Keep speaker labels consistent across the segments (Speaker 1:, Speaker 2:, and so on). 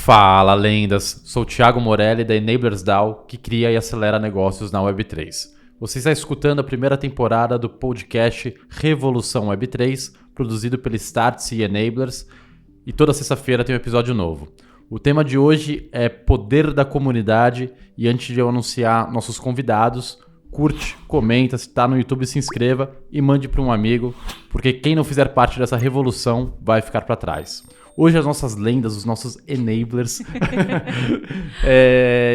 Speaker 1: Fala, lendas! Sou o Thiago Morelli da Enablers DAO, que cria e acelera negócios na Web3. Você está escutando a primeira temporada do podcast Revolução Web3, produzido pela Startse e Enablers, e toda sexta-feira tem um episódio novo. O tema de hoje é poder da comunidade, e antes de eu anunciar nossos convidados, curte, comenta, se está no YouTube, se inscreva e mande para um amigo, porque quem não fizer parte dessa revolução vai ficar para trás. Hoje as nossas lendas, os nossos enablers,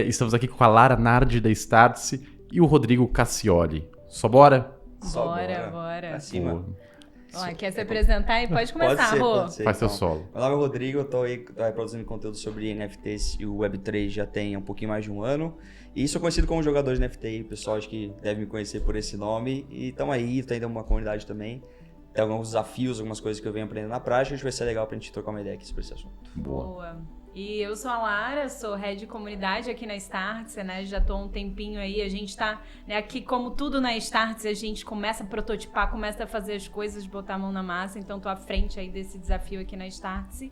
Speaker 1: estamos aqui com a Lara Nardi da Startse e o Rodrigo Cassioli. Só bora?
Speaker 2: Bora.
Speaker 3: Acima.
Speaker 2: Ó, quer se apresentar e pode começar, Rô.
Speaker 3: Pode ser.
Speaker 1: Faz seu solo.
Speaker 3: Meu nome é Rodrigo, eu tô aí produzindo conteúdo sobre NFTs e o Web3 já tem um pouquinho mais de um ano. E sou conhecido como jogador de NFT, o pessoal acho que deve me conhecer por esse nome. E estamos aí, tá indo uma comunidade também. Tem alguns desafios, algumas coisas que eu venho aprendendo na prática, acho que vai ser legal pra gente trocar uma ideia aqui sobre esse assunto.
Speaker 2: Boa. E eu sou a Lara, sou head de comunidade aqui na Startse, né? Já tô há um tempinho aí, a gente tá, né, aqui como tudo na Startse, a gente começa a prototipar, começa a fazer as coisas, botar a mão na massa, então tô à frente aí desse desafio aqui na Startse.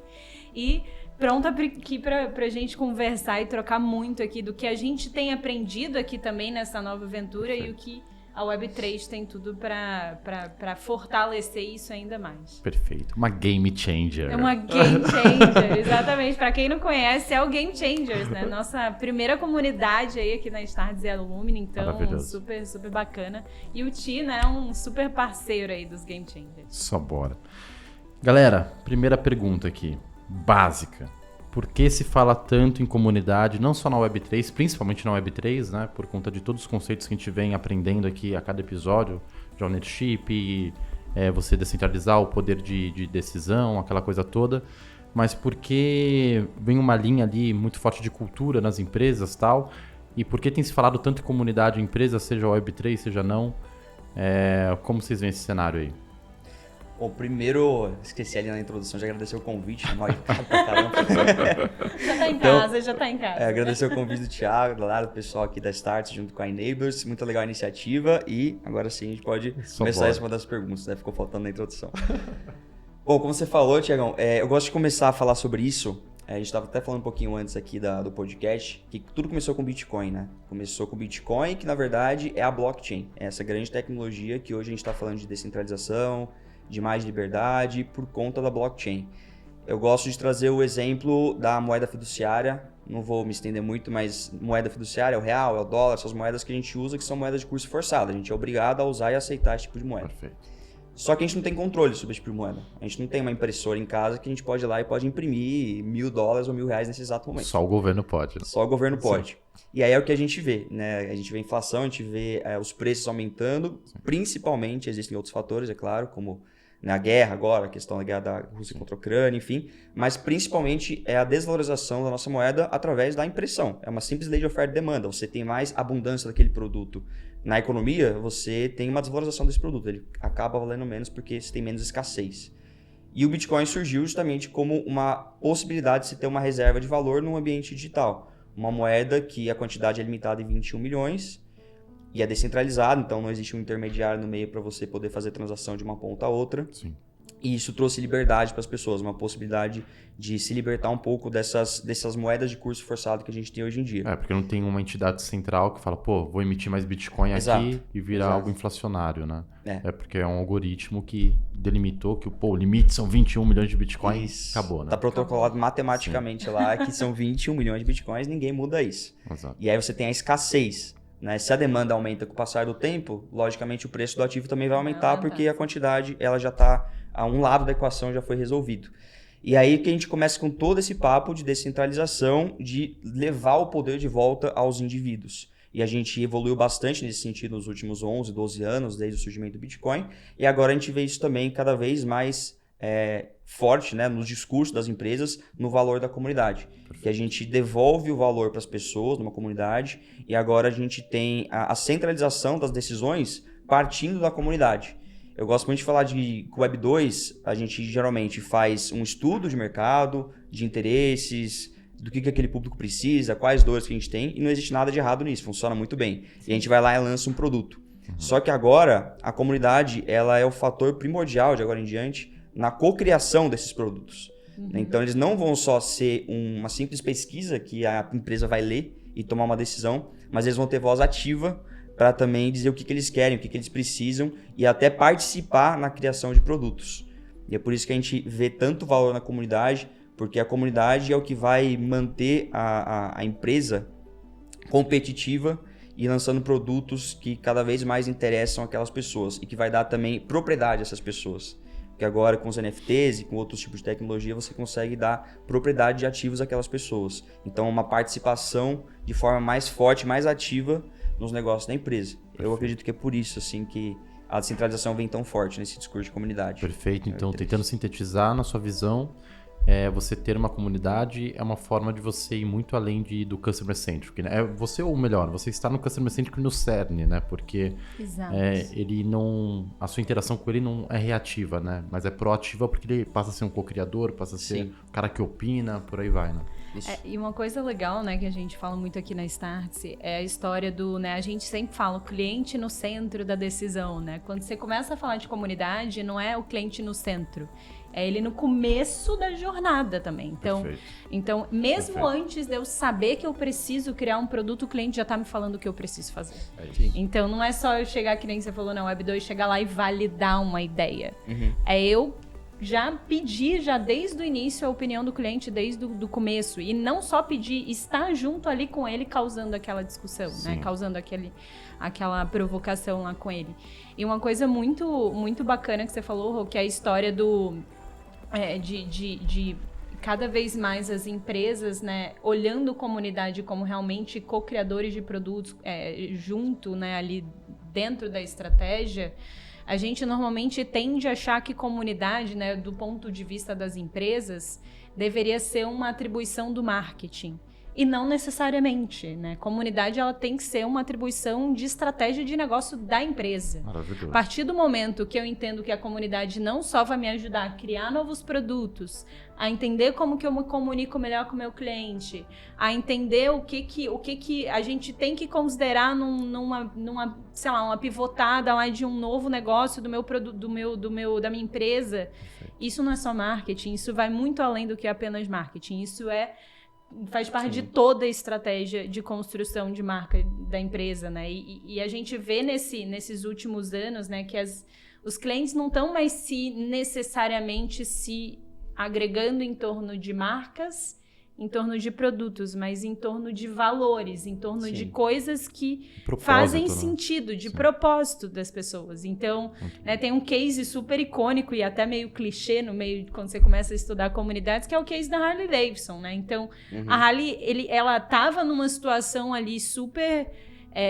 Speaker 2: E pronta aqui pra gente conversar e trocar muito aqui do que a gente tem aprendido aqui também nessa nova aventura e o que a Web3 tem tudo para fortalecer isso ainda mais.
Speaker 1: Perfeito. Uma game changer.
Speaker 2: É uma game changer, exatamente. Para quem não conhece, é o Game Changers, né? Nossa primeira comunidade aí aqui na Startse é a Lumina, então super, super bacana. E o Ti, né, é um super parceiro aí dos Game Changers.
Speaker 1: Só bora. Galera, primeira pergunta aqui, básica. Por que se fala tanto em comunidade, não só na Web3, principalmente na Web3, né? Por conta de todos os conceitos que a gente vem aprendendo aqui a cada episódio, de ownership, você descentralizar o poder de decisão, aquela coisa toda. Mas por que vem uma linha ali muito forte de cultura nas empresas e tal? E por que tem se falado tanto em comunidade em empresas, seja Web3, seja não? Como vocês veem esse cenário aí?
Speaker 3: Bom, primeiro, esqueci ali na introdução de agradecer o convite, nós pra caramba.
Speaker 2: Já tá em casa, já tá em casa.
Speaker 3: Agradecer o convite do Thiago, do pessoal aqui da Startse, junto com a Enablers, muito legal a iniciativa e agora sim a gente pode começar a responder as perguntas, né? Ficou faltando na introdução. Bom, como você falou, Thiagão, eu gosto de começar a falar sobre isso. A gente estava até falando um pouquinho antes aqui do podcast, que tudo começou com Bitcoin, né? Começou com Bitcoin, que na verdade é a blockchain, é essa grande tecnologia que hoje a gente está falando de descentralização, de mais liberdade por conta da blockchain. Eu gosto de trazer o exemplo da moeda fiduciária, não vou me estender muito, mas moeda fiduciária é o real, é o dólar, essas moedas que a gente usa que são moedas de curso forçado, a gente é obrigado a usar e aceitar esse tipo de moeda.
Speaker 1: Perfeito.
Speaker 3: Só que a gente não tem controle sobre esse tipo de moeda. A gente não tem uma impressora em casa que a gente pode ir lá e pode imprimir $1.000 ou R$1.000 nesse exato momento.
Speaker 1: Só o governo pode.
Speaker 3: Só o governo pode.
Speaker 1: Sim.
Speaker 3: E aí é o que a gente vê, né? A gente vê a inflação, a gente vê os preços aumentando, sim. Principalmente, existem outros fatores, é claro, como na guerra agora, a questão da guerra da Rússia contra a Ucrânia, enfim. Mas principalmente é a desvalorização da nossa moeda através da impressão. É uma simples lei de oferta e demanda. Você tem mais abundância daquele produto na economia, você tem uma desvalorização desse produto. Ele acaba valendo menos porque você tem menos escassez. E o Bitcoin surgiu justamente como uma possibilidade de se ter uma reserva de valor num ambiente digital. Uma moeda que a quantidade é limitada em 21 milhões e é descentralizado, então não existe um intermediário no meio para você poder fazer transação de uma ponta a outra.
Speaker 1: Sim.
Speaker 3: E isso trouxe liberdade para as pessoas, uma possibilidade de se libertar um pouco dessas moedas de curso forçado que a gente tem hoje em dia.
Speaker 1: Porque não tem uma entidade central que fala, vou emitir mais Bitcoin aqui e vira algo inflacionário, né? Porque é um algoritmo que delimitou que o limite são 21 milhões de Bitcoins, acabou, né?
Speaker 3: Está protocolado matematicamente lá que são 21 milhões de Bitcoins, ninguém muda isso.
Speaker 1: Exato.
Speaker 3: E aí você tem a escassez. Né? Se a demanda aumenta com o passar do tempo, logicamente o preço do ativo também vai aumentar, porque a quantidade ela já está a um lado da equação, já foi resolvido. E aí que a gente começa com todo esse papo de descentralização, de levar o poder de volta aos indivíduos. E a gente evoluiu bastante nesse sentido nos últimos 11, 12 anos, desde o surgimento do Bitcoin. E agora a gente vê isso também cada vez mais forte, né, nos discursos das empresas, no valor da comunidade. Que a gente devolve o valor para as pessoas, numa comunidade, e agora a gente tem a centralização das decisões partindo da comunidade. Eu gosto muito de falar de Web 2, a gente geralmente faz um estudo de mercado, de interesses, do que aquele público precisa, quais dores que a gente tem, e não existe nada de errado nisso, funciona muito bem. E a gente vai lá e lança um produto. Só que agora, a comunidade ela é o fator primordial de agora em diante na cocriação desses produtos. Então, eles não vão só ser uma simples pesquisa que a empresa vai ler e tomar uma decisão, mas eles vão ter voz ativa para também dizer o que eles querem, o que eles precisam e até participar na criação de produtos. E é por isso que a gente vê tanto valor na comunidade, porque a comunidade é o que vai manter a empresa competitiva e lançando produtos que cada vez mais interessam aquelas pessoas e que vai dar também propriedade a essas pessoas. Porque agora com os NFTs e com outros tipos de tecnologia você consegue dar propriedade de ativos àquelas pessoas. Então uma participação de forma mais forte, mais ativa nos negócios da empresa. Eu acredito que é por isso assim que a descentralização vem tão forte nesse discurso de comunidade.
Speaker 1: Perfeito. Então, tentando sintetizar na sua visão, você ter uma comunidade é uma forma de você ir muito além do Customer Centric, né? Você, ou melhor, você está no Customer Centric no cerne, né? Porque ele não... A sua interação com ele não é reativa, né? Mas é proativa porque ele passa a ser um co-criador, passa a ser o cara que opina, por aí vai, né?
Speaker 2: E uma coisa legal, né, que a gente fala muito aqui na Startse é a história do, né, a gente sempre fala o cliente no centro da decisão, né? Quando você começa a falar de comunidade, não é o cliente no centro, é ele no começo da jornada também. Então mesmo antes de eu saber que eu preciso criar um produto, o cliente já tá me falando o que eu preciso fazer. Então não é só eu chegar, que nem você falou na Web2, chegar lá e validar uma ideia. É eu já pedir, já desde o início, a opinião do cliente, desde o começo. E não só pedir, estar junto ali com ele, causando aquela discussão, né? Causando aquela provocação lá com ele. E uma coisa muito, muito bacana que você falou, Rô, que é a história de cada vez mais as empresas, né, olhando a comunidade como realmente co-criadores de produtos junto, né, ali dentro da estratégia. A gente normalmente tende a achar que comunidade, né, do ponto de vista das empresas, deveria ser uma atribuição do marketing. E não necessariamente, né? Comunidade, ela tem que ser uma atribuição de estratégia de negócio da empresa.
Speaker 1: Maravilhoso.
Speaker 2: A partir do momento que eu entendo que a comunidade não só vai me ajudar a criar novos produtos, a entender como que eu me comunico melhor com o meu cliente, a entender o que a gente tem que considerar numa sei lá, uma pivotada lá de um novo negócio do meu produto, da minha empresa. Isso não é só marketing, isso vai muito além do que apenas marketing. Isso faz parte de toda a estratégia de construção de marca da empresa, né? E a gente vê nesses últimos anos, né, que os clientes não estão mais necessariamente se agregando em torno de marcas, em torno de produtos, mas em torno de valores, em torno de coisas que fazem sentido, de propósito das pessoas. Então, né, tem um case super icônico e até meio clichê no meio, quando você começa a estudar comunidades, que é o case da Harley Davidson, né? Então, a Harley, ela estava numa situação ali super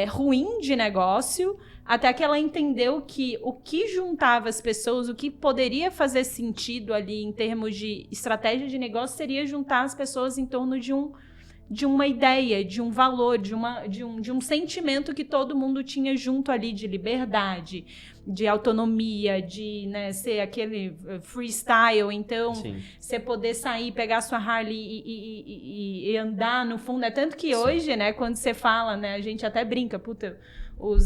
Speaker 2: ruim de negócio, até que ela entendeu que o que juntava as pessoas, o que poderia fazer sentido ali em termos de estratégia de negócio, seria juntar as pessoas em torno de uma ideia, de um valor, de um sentimento que todo mundo tinha junto ali, de liberdade, de autonomia, de, né, ser aquele freestyle. Então, você poder sair, pegar sua Harley e andar no fundo. É tanto que hoje, né, quando você fala, né, a gente até brinca, puta...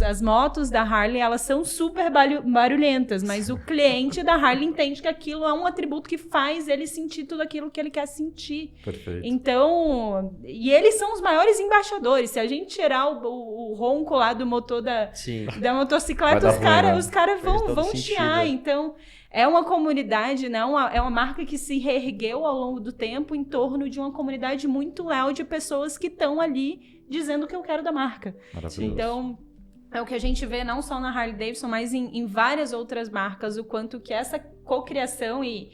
Speaker 2: As motos da Harley, elas são super barulhentas, mas o cliente da Harley entende que aquilo é um atributo que faz ele sentir tudo aquilo que ele quer sentir.
Speaker 1: Perfeito.
Speaker 2: Então, e eles são os maiores embaixadores. Se a gente tirar o ronco lá do motor da motocicleta, os caras vão chiar. Então, é uma comunidade, né? É uma marca que se reergueu ao longo do tempo em torno de uma comunidade muito leal de pessoas que estão ali dizendo o que eu quero da marca.
Speaker 1: Maravilhoso.
Speaker 2: Então, é o que a gente vê não só na Harley Davidson, mas em várias outras marcas, o quanto que essa cocriação e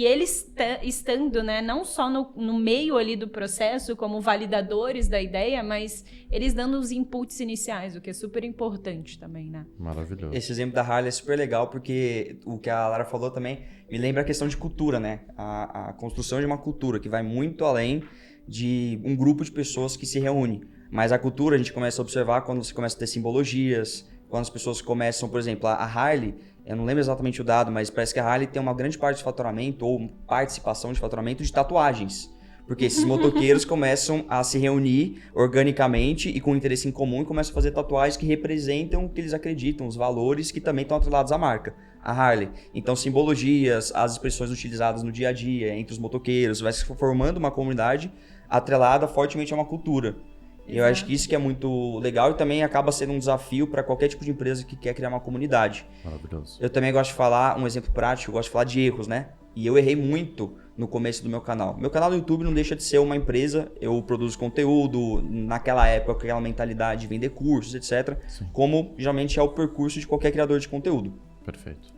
Speaker 2: eles estando, né, não só no meio ali do processo, como validadores da ideia, mas eles dando os inputs iniciais, o que é super importante também, né?
Speaker 1: Maravilhoso.
Speaker 3: Esse exemplo da Harley é super legal, porque o que a Lara falou também me lembra a questão de cultura, né? A construção de uma cultura que vai muito além de um grupo de pessoas que se reúne. Mas a cultura a gente começa a observar quando você começa a ter simbologias, quando as pessoas começam, por exemplo, a Harley, eu não lembro exatamente o dado, mas parece que a Harley tem uma grande parte de faturamento ou participação de faturamento de tatuagens. Porque esses motoqueiros começam a se reunir organicamente e com interesse em comum e começam a fazer tatuagens que representam o que eles acreditam, os valores que também estão atrelados à marca, a Harley. Então, simbologias, as expressões utilizadas no dia a dia, entre os motoqueiros, vai se formando uma comunidade atrelada fortemente a uma cultura. E eu acho que isso que é muito legal e também acaba sendo um desafio para qualquer tipo de empresa que quer criar uma comunidade.
Speaker 1: Maravilhoso.
Speaker 3: Eu também gosto de falar, um exemplo prático, eu gosto de falar de erros, né? E eu errei muito no começo do meu canal. Meu canal no YouTube não deixa de ser uma empresa, eu produzo conteúdo, naquela época, com aquela mentalidade de vender cursos, etc.
Speaker 1: Sim.
Speaker 3: Como geralmente é o percurso de qualquer criador de conteúdo.
Speaker 1: Perfeito.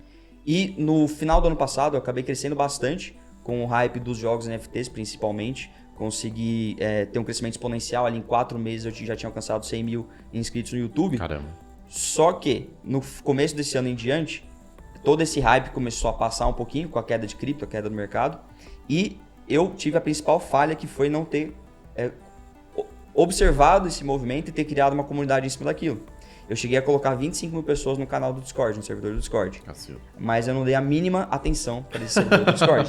Speaker 3: E no final do ano passado eu acabei crescendo bastante, com o hype dos jogos NFTs principalmente. Consegui ter um crescimento exponencial, ali em 4 meses eu já tinha alcançado 100 mil inscritos no YouTube.
Speaker 1: Caramba.
Speaker 3: Só que no começo desse ano em diante, todo esse hype começou a passar um pouquinho com a queda de cripto, a queda do mercado. E eu tive a principal falha, que foi não ter observado esse movimento e ter criado uma comunidade em cima daquilo. Eu cheguei a colocar 25 mil pessoas no canal do Discord, no servidor do Discord.
Speaker 1: Cacildo.
Speaker 3: Mas eu não dei a mínima atenção para esse servidor do Discord.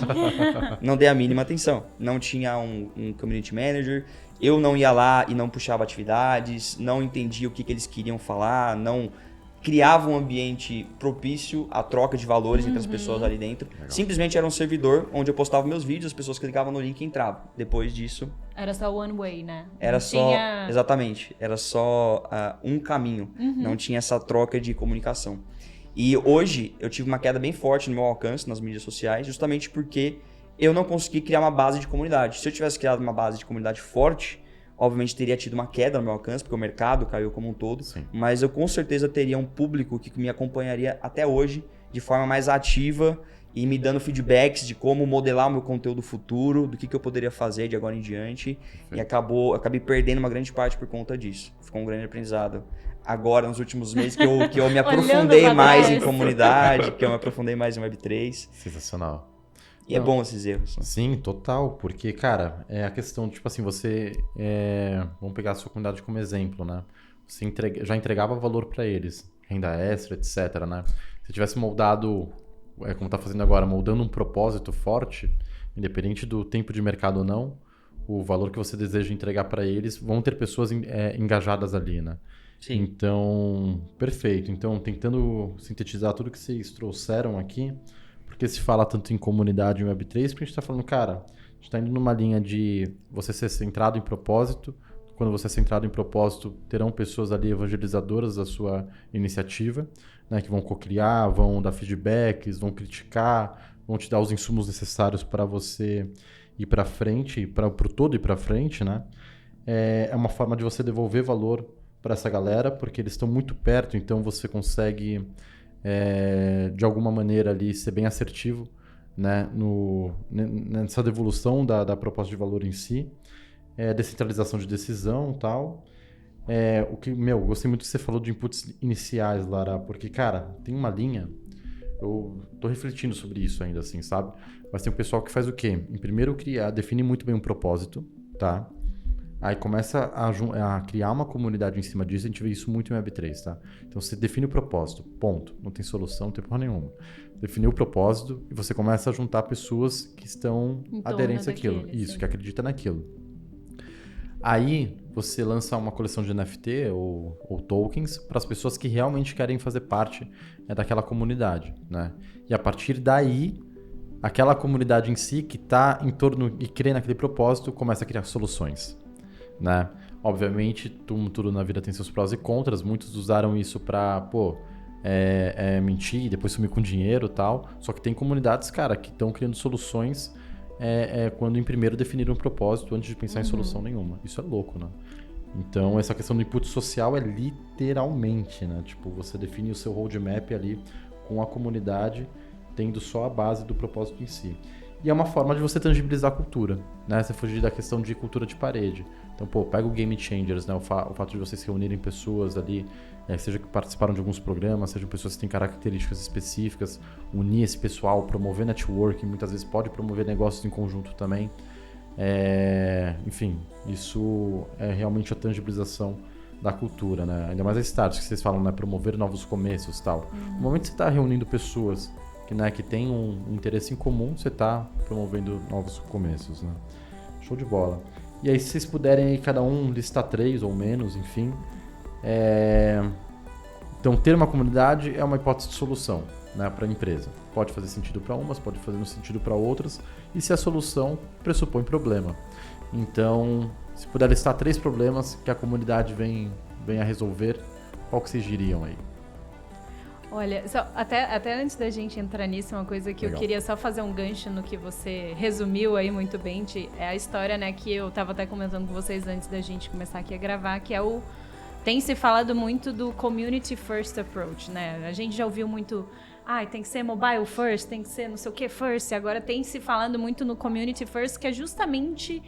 Speaker 3: Não dei a mínima atenção. Não tinha um community manager. Eu não ia lá e não puxava atividades. Não entendia o que eles queriam falar. Não criava um ambiente propício à troca de valores entre as pessoas ali dentro.
Speaker 1: Legal.
Speaker 3: Simplesmente era um servidor onde eu postava meus vídeos, as pessoas clicavam no link e entravam. Depois disso,
Speaker 2: Era só one way, né?
Speaker 3: era
Speaker 2: Não
Speaker 3: só...
Speaker 2: tinha-
Speaker 3: Exatamente. Era só um caminho. Não tinha essa troca de comunicação. E hoje eu tive uma queda bem forte no meu alcance nas mídias sociais, justamente porque eu não consegui criar uma base de comunidade. Se eu tivesse criado uma base de comunidade forte, obviamente teria tido uma queda no meu alcance, porque o mercado caiu como um todo.
Speaker 1: Sim.
Speaker 3: Mas eu com certeza teria um público que me acompanharia até hoje de forma mais ativa e me dando feedbacks de como modelar o meu conteúdo futuro, do que eu poderia fazer de agora em diante. E acabei perdendo uma grande parte por conta disso. Ficou um grande aprendizado. Agora, nos últimos meses, que eu me aprofundei
Speaker 2: pra
Speaker 3: mais
Speaker 2: trás.
Speaker 3: em comunidade, que eu me aprofundei mais em Web3.
Speaker 1: Sensacional.
Speaker 3: E é bom esses erros.
Speaker 1: Sim, total, porque, cara, é a questão, tipo assim, você, vamos pegar a sua comunidade como exemplo, né? Você já entregava valor para eles, renda extra, etc, né? Se tivesse moldado, como tá fazendo agora, moldando um propósito forte, independente do tempo de mercado ou não, o valor que você deseja entregar para eles, vão ter pessoas engajadas ali, né?
Speaker 3: Sim.
Speaker 1: Então, perfeito. Então, tentando sintetizar tudo que vocês trouxeram aqui, porque se fala tanto em comunidade em Web3, porque a gente está falando, cara, a gente está indo numa linha de você ser centrado em propósito. Quando você é centrado em propósito, terão pessoas ali evangelizadoras da sua iniciativa, né, que vão co-criar, vão dar feedbacks, vão criticar, vão te dar os insumos necessários para você ir para frente, para o todo ir para frente, né? É uma forma de você devolver valor para essa galera, porque eles estão muito perto, então você consegue... de alguma maneira ali ser bem assertivo, né, nessa devolução da proposta de valor em si, descentralização de decisão e tal. Eu gostei muito que você falou de inputs iniciais, Lara, porque, cara, tem uma linha, eu tô refletindo sobre isso ainda, assim, sabe? Mas tem um pessoal que faz o quê? Em primeiro, define muito bem um propósito, tá? Aí começa a criar uma comunidade em cima disso, a gente vê isso muito em Web3, tá? Então você define o propósito, ponto. Não tem solução, não tem porra nenhuma. Definiu o propósito e você começa a juntar pessoas que estão aderentes àquilo. Isso,
Speaker 2: sim.
Speaker 1: que acreditam naquilo. Aí você lança uma coleção de NFT ou tokens para as pessoas que realmente querem fazer parte daquela comunidade, né? E a partir daí, aquela comunidade em si que está em torno e crê naquele propósito começa a criar soluções, né? Obviamente, tudo na vida tem seus prós e contras. Muitos usaram isso para, mentir e depois sumir com dinheiro e tal. Só que tem comunidades, cara, que estão criando soluções quando em primeiro definiram um propósito antes de pensar em solução nenhuma. Isso é louco, né? Então, essa questão do input social é literalmente, né? Tipo, você define o seu roadmap ali com a comunidade, tendo só a base do propósito em si. E é uma forma de você tangibilizar a cultura, né? Você fugir da questão de cultura de parede. Então, pega o Game Changers, né? O fato de vocês se reunirem pessoas ali, seja que participaram de alguns programas, sejam pessoas que têm características específicas, unir esse pessoal, promover networking, muitas vezes pode promover negócios em conjunto também. Enfim, isso é realmente a tangibilização da cultura, né? Ainda mais a startups que vocês falam, né? Promover novos começos e tal. No momento que você está reunindo pessoas que tem um interesse em comum, você está promovendo novos começos, né? Show de bola. E aí, se vocês puderem aí, cada um listar 3 ou menos, enfim. Então, ter uma comunidade é uma hipótese de solução, né, para a empresa. Pode fazer sentido para umas, pode fazer sentido para outras. E se a solução pressupõe problema. Então, se puder listar 3 problemas que a comunidade vem a resolver, qual que vocês diriam aí?
Speaker 2: Olha, até antes da gente entrar nisso, uma coisa que
Speaker 1: Legal.
Speaker 2: eu queria só fazer um gancho no que você resumiu aí muito bem, é a história, né, que eu tava até comentando com vocês antes da gente começar aqui a gravar, que é tem se falado muito do community first approach, né? A gente já ouviu muito, tem que ser mobile first, tem que ser não sei o que first, e agora tem se falando muito no community first, que é justamente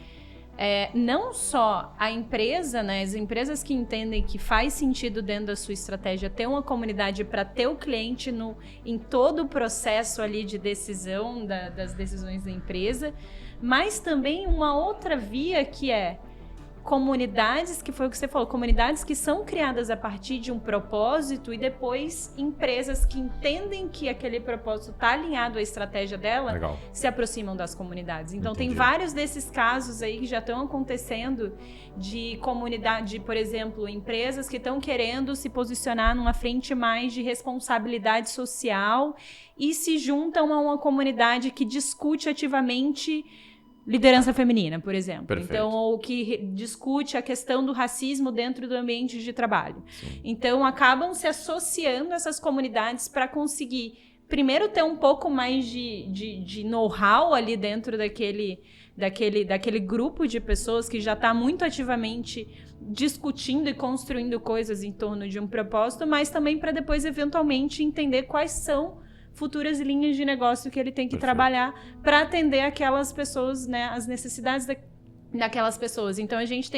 Speaker 2: não só a empresa, né, as empresas que entendem que faz sentido dentro da sua estratégia ter uma comunidade para ter o cliente em todo o processo ali de decisão das decisões da empresa, mas também uma outra via que é comunidades, que foi o que você falou, comunidades que são criadas a partir de um propósito e depois empresas que entendem que aquele propósito está alinhado à estratégia dela,
Speaker 1: Legal.
Speaker 2: se aproximam das comunidades. Então,
Speaker 1: Entendi.
Speaker 2: tem vários desses casos aí que já estão acontecendo de comunidade, por exemplo, empresas que estão querendo se posicionar numa frente mais de responsabilidade social e se juntam a uma comunidade que discute ativamente liderança feminina, por exemplo.
Speaker 1: Perfeito.
Speaker 2: Então, ou que discute a questão do racismo dentro do ambiente de trabalho.
Speaker 1: Sim.
Speaker 2: Então, acabam se associando a essas comunidades para conseguir, primeiro, ter um pouco mais de know-how ali dentro daquele grupo de pessoas que já está muito ativamente discutindo e construindo coisas em torno de um propósito, mas também para depois, eventualmente, entender quais são futuras linhas de negócio que ele tem que trabalhar para atender aquelas pessoas, né, as necessidades daquelas pessoas. Então a gente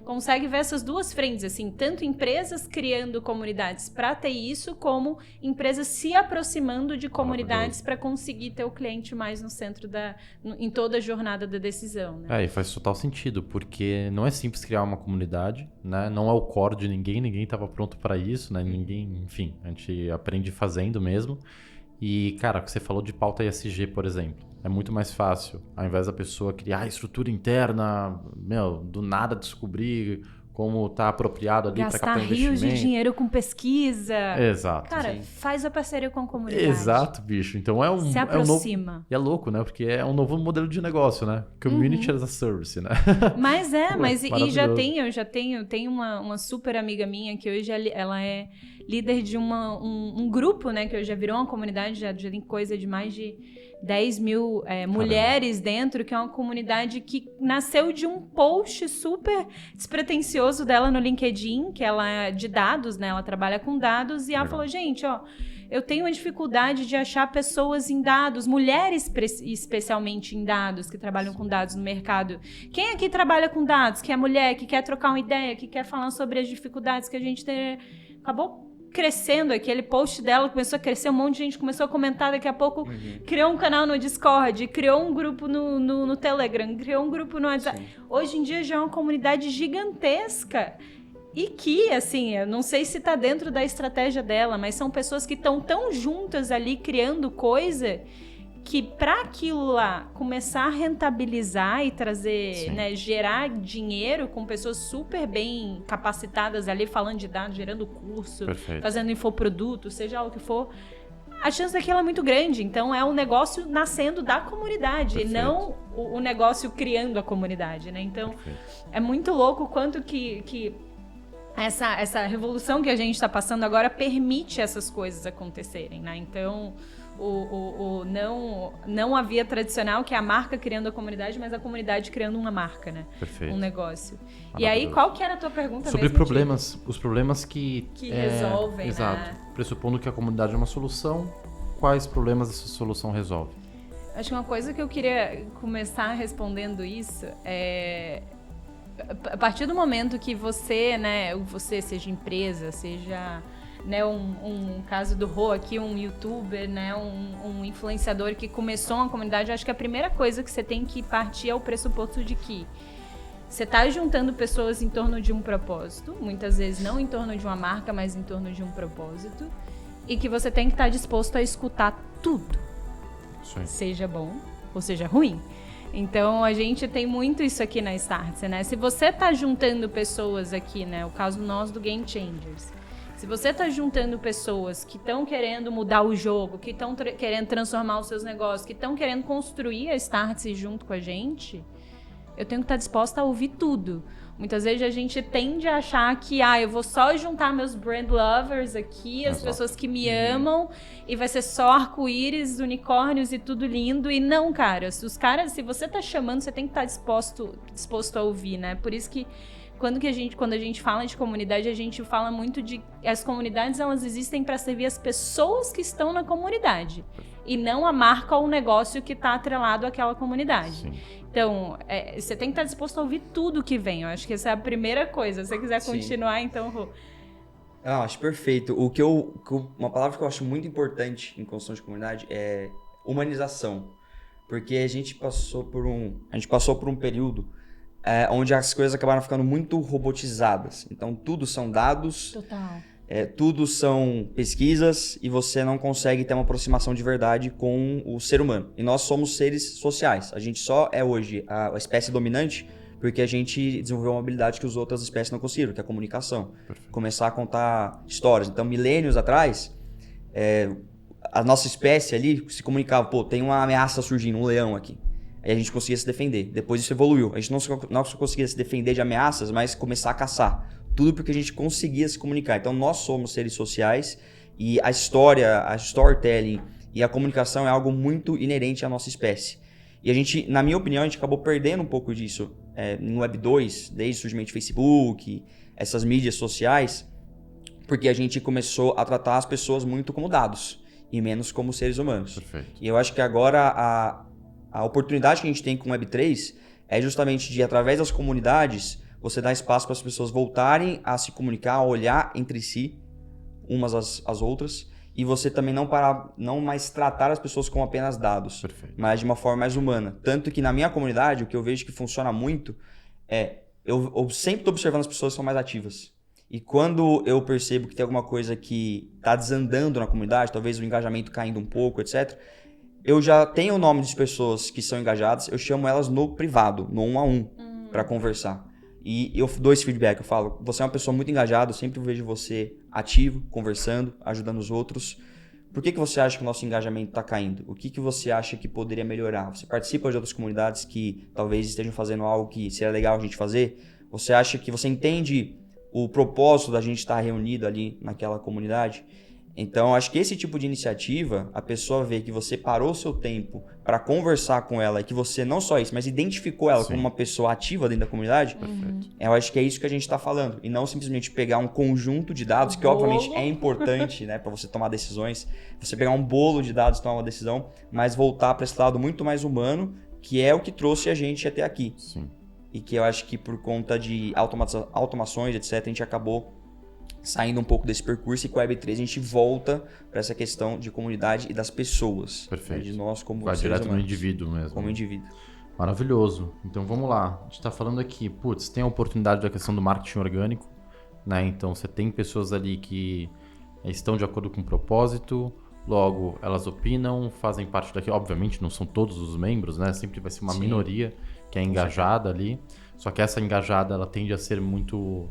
Speaker 2: consegue ver essas duas frentes, assim, tanto empresas criando comunidades para ter isso, como empresas se aproximando de comunidades para conseguir ter o cliente mais no centro em toda a jornada da decisão, né?
Speaker 1: E faz total sentido, porque não é simples criar uma comunidade, né? Não é o core de ninguém estava pronto para isso, né? Ninguém, enfim, a gente aprende fazendo mesmo. E, cara, o que você falou de pauta ESG, por exemplo, é muito mais fácil, ao invés da pessoa criar estrutura interna, do nada descobrir como tá apropriado ali para captar investimento.
Speaker 2: Gastar rios de dinheiro com pesquisa.
Speaker 1: Exato.
Speaker 2: Cara,
Speaker 3: Sim.
Speaker 2: faz a parceria com a comunidade.
Speaker 1: Exato, bicho. Então
Speaker 2: se aproxima.
Speaker 1: E é louco, né? Porque é um novo modelo de negócio, né? Community as a service, né?
Speaker 2: Mas
Speaker 1: Maravilhoso.
Speaker 2: eu tenho uma super amiga minha que hoje ela é líder de um grupo, né? Que hoje já virou uma comunidade, já tem coisa de mais de 10 mil mulheres dentro, que é uma comunidade que nasceu de um post super despretensioso dela no LinkedIn, que ela é de dados, né? Ela trabalha com dados, e ela falou, gente, eu tenho uma dificuldade de achar pessoas em dados, mulheres especialmente em dados, que trabalham com dados no mercado. Quem aqui trabalha com dados, que é mulher, que quer trocar uma ideia, que quer falar sobre as dificuldades que a gente tem? Acabou crescendo, aquele post dela começou a crescer, um monte de gente começou a comentar, daqui a pouco criou um canal no Discord, criou um grupo no Telegram, criou um grupo no WhatsApp. Sim. Hoje em dia já é uma comunidade gigantesca e que, assim, eu não sei se está dentro da estratégia dela, mas são pessoas que estão tão juntas ali criando coisa que para aquilo lá começar a rentabilizar e trazer, né, gerar dinheiro com pessoas super bem capacitadas ali, falando de dados, gerando curso, fazendo infoproduto, seja o que for, a chance daquilo é muito grande. Então é um negócio nascendo da comunidade, e não o negócio criando a comunidade, né? Então é muito louco o quanto que essa revolução que a gente está passando agora permite essas coisas acontecerem, né? Então não a via tradicional, que é a marca criando a comunidade, mas a comunidade criando uma marca, né?
Speaker 1: Perfeito.
Speaker 2: Um negócio. E aí, qual que era a tua pergunta
Speaker 1: sobre
Speaker 2: mesmo?
Speaker 1: Problemas, os problemas que
Speaker 2: resolvem,
Speaker 1: exato,
Speaker 2: né?
Speaker 1: Pressupondo que a comunidade é uma solução, quais problemas essa solução resolve?
Speaker 2: Acho que uma coisa que eu queria começar respondendo isso é... A partir do momento que você, né, você seja empresa, seja... Né, um caso do Rô aqui, um youtuber, né, um influenciador que começou uma comunidade, eu acho que a primeira coisa que você tem que partir é o pressuposto de que você está juntando pessoas em torno de um propósito, muitas vezes não em torno de uma marca, mas em torno de um propósito, e que você tem que estar disposto a escutar tudo, seja bom ou seja ruim. Então, a gente tem muito isso aqui na Startse, né? Se você tá juntando pessoas aqui, né? O caso nós do Game Changers. Se você tá juntando pessoas que estão querendo mudar o jogo, que estão querendo transformar os seus negócios, que estão querendo construir a Startse junto com a gente, eu tenho que estar disposta a ouvir tudo. Muitas vezes a gente tende a achar que eu vou só juntar meus brand lovers aqui, as pessoas que me amam, e vai ser só arco-íris, unicórnios e tudo lindo. E não, cara. Se você tá chamando, você tem que estar disposto a ouvir, né? Por isso que quando a gente fala de comunidade, a gente fala muito de... As comunidades, elas existem para servir as pessoas que estão na comunidade. E não a marca ou o negócio que está atrelado àquela comunidade. Sim. Então, você tem que estar disposto a ouvir tudo que vem. Eu acho que essa é a primeira coisa. Se você quiser continuar, então, Rô.
Speaker 3: Acho perfeito. Uma palavra que eu acho muito importante em construção de comunidade é humanização. Porque a gente passou por um período onde as coisas acabaram ficando muito robotizadas. Então, tudo são dados. Total. Tudo são pesquisas e você não consegue ter uma aproximação de verdade com o ser humano. E nós somos seres sociais. A gente só é hoje a espécie dominante porque a gente desenvolveu uma habilidade que as outras espécies não conseguiram, que é a comunicação. Perfeito. Começar a contar histórias. Então, milênios atrás, a nossa espécie ali se comunicava, tem uma ameaça surgindo, um leão aqui. Aí a gente conseguia se defender. Depois isso evoluiu. A gente não só conseguia se defender de ameaças, mas começar a caçar. Tudo porque a gente conseguia se comunicar. Então, nós somos seres sociais e a história, a storytelling e a comunicação é algo muito inerente à nossa espécie. E a gente, na minha opinião, a gente acabou perdendo um pouco disso no Web 2, desde o surgimento do Facebook, essas mídias sociais, porque a gente começou a tratar as pessoas muito como dados e menos como seres humanos. Perfeito. E eu acho que agora a oportunidade que a gente tem com o Web 3 é justamente de, através das comunidades, você dá espaço para as pessoas voltarem a se comunicar, a olhar entre si, umas às outras, e você também não mais tratar as pessoas como apenas dados, perfeito, mas de uma forma mais humana. Tanto que na minha comunidade, o que eu vejo que funciona muito eu sempre estou observando as pessoas que são mais ativas. E quando eu percebo que tem alguma coisa que está desandando na comunidade, talvez o engajamento caindo um pouco, etc., eu já tenho o nome de pessoas que são engajadas, eu chamo elas no privado, no 1-a-1, para conversar. E eu dou esse feedback, eu falo, você é uma pessoa muito engajada, eu sempre vejo você ativo, conversando, ajudando os outros. Por que você acha que o nosso engajamento está caindo? O que você acha que poderia melhorar? Você participa de outras comunidades que talvez estejam fazendo algo que seria legal a gente fazer? Você acha que você entende o propósito da gente estar reunido ali naquela comunidade? Então, acho que esse tipo de iniciativa, a pessoa vê que você parou o seu tempo para conversar com ela e que você não só isso, mas identificou ela como uma pessoa ativa dentro da comunidade, eu acho que é isso que a gente está falando. E não simplesmente pegar um conjunto de dados, que obviamente é importante, né, para você tomar decisões, você pegar um bolo de dados e tomar uma decisão, mas voltar para esse lado muito mais humano, que é o que trouxe a gente até aqui. Sim. E que eu acho que por conta de automações, etc., a gente acabou saindo um pouco desse percurso, e com a Web3 a gente volta para essa questão de comunidade e das pessoas. Perfeito. Né, de nós como
Speaker 1: vai
Speaker 3: seres
Speaker 1: direto
Speaker 3: humanos,
Speaker 1: no indivíduo mesmo.
Speaker 3: Como indivíduo. Maravilhoso.
Speaker 1: Então vamos lá. A gente está falando aqui, tem a oportunidade da questão do marketing orgânico, né? Então você tem pessoas ali que estão de acordo com o propósito, logo elas opinam, fazem parte daquilo. Obviamente não são todos os membros, né? Sempre vai ser uma minoria que é engajada ali. Só que essa engajada ela tende a ser muito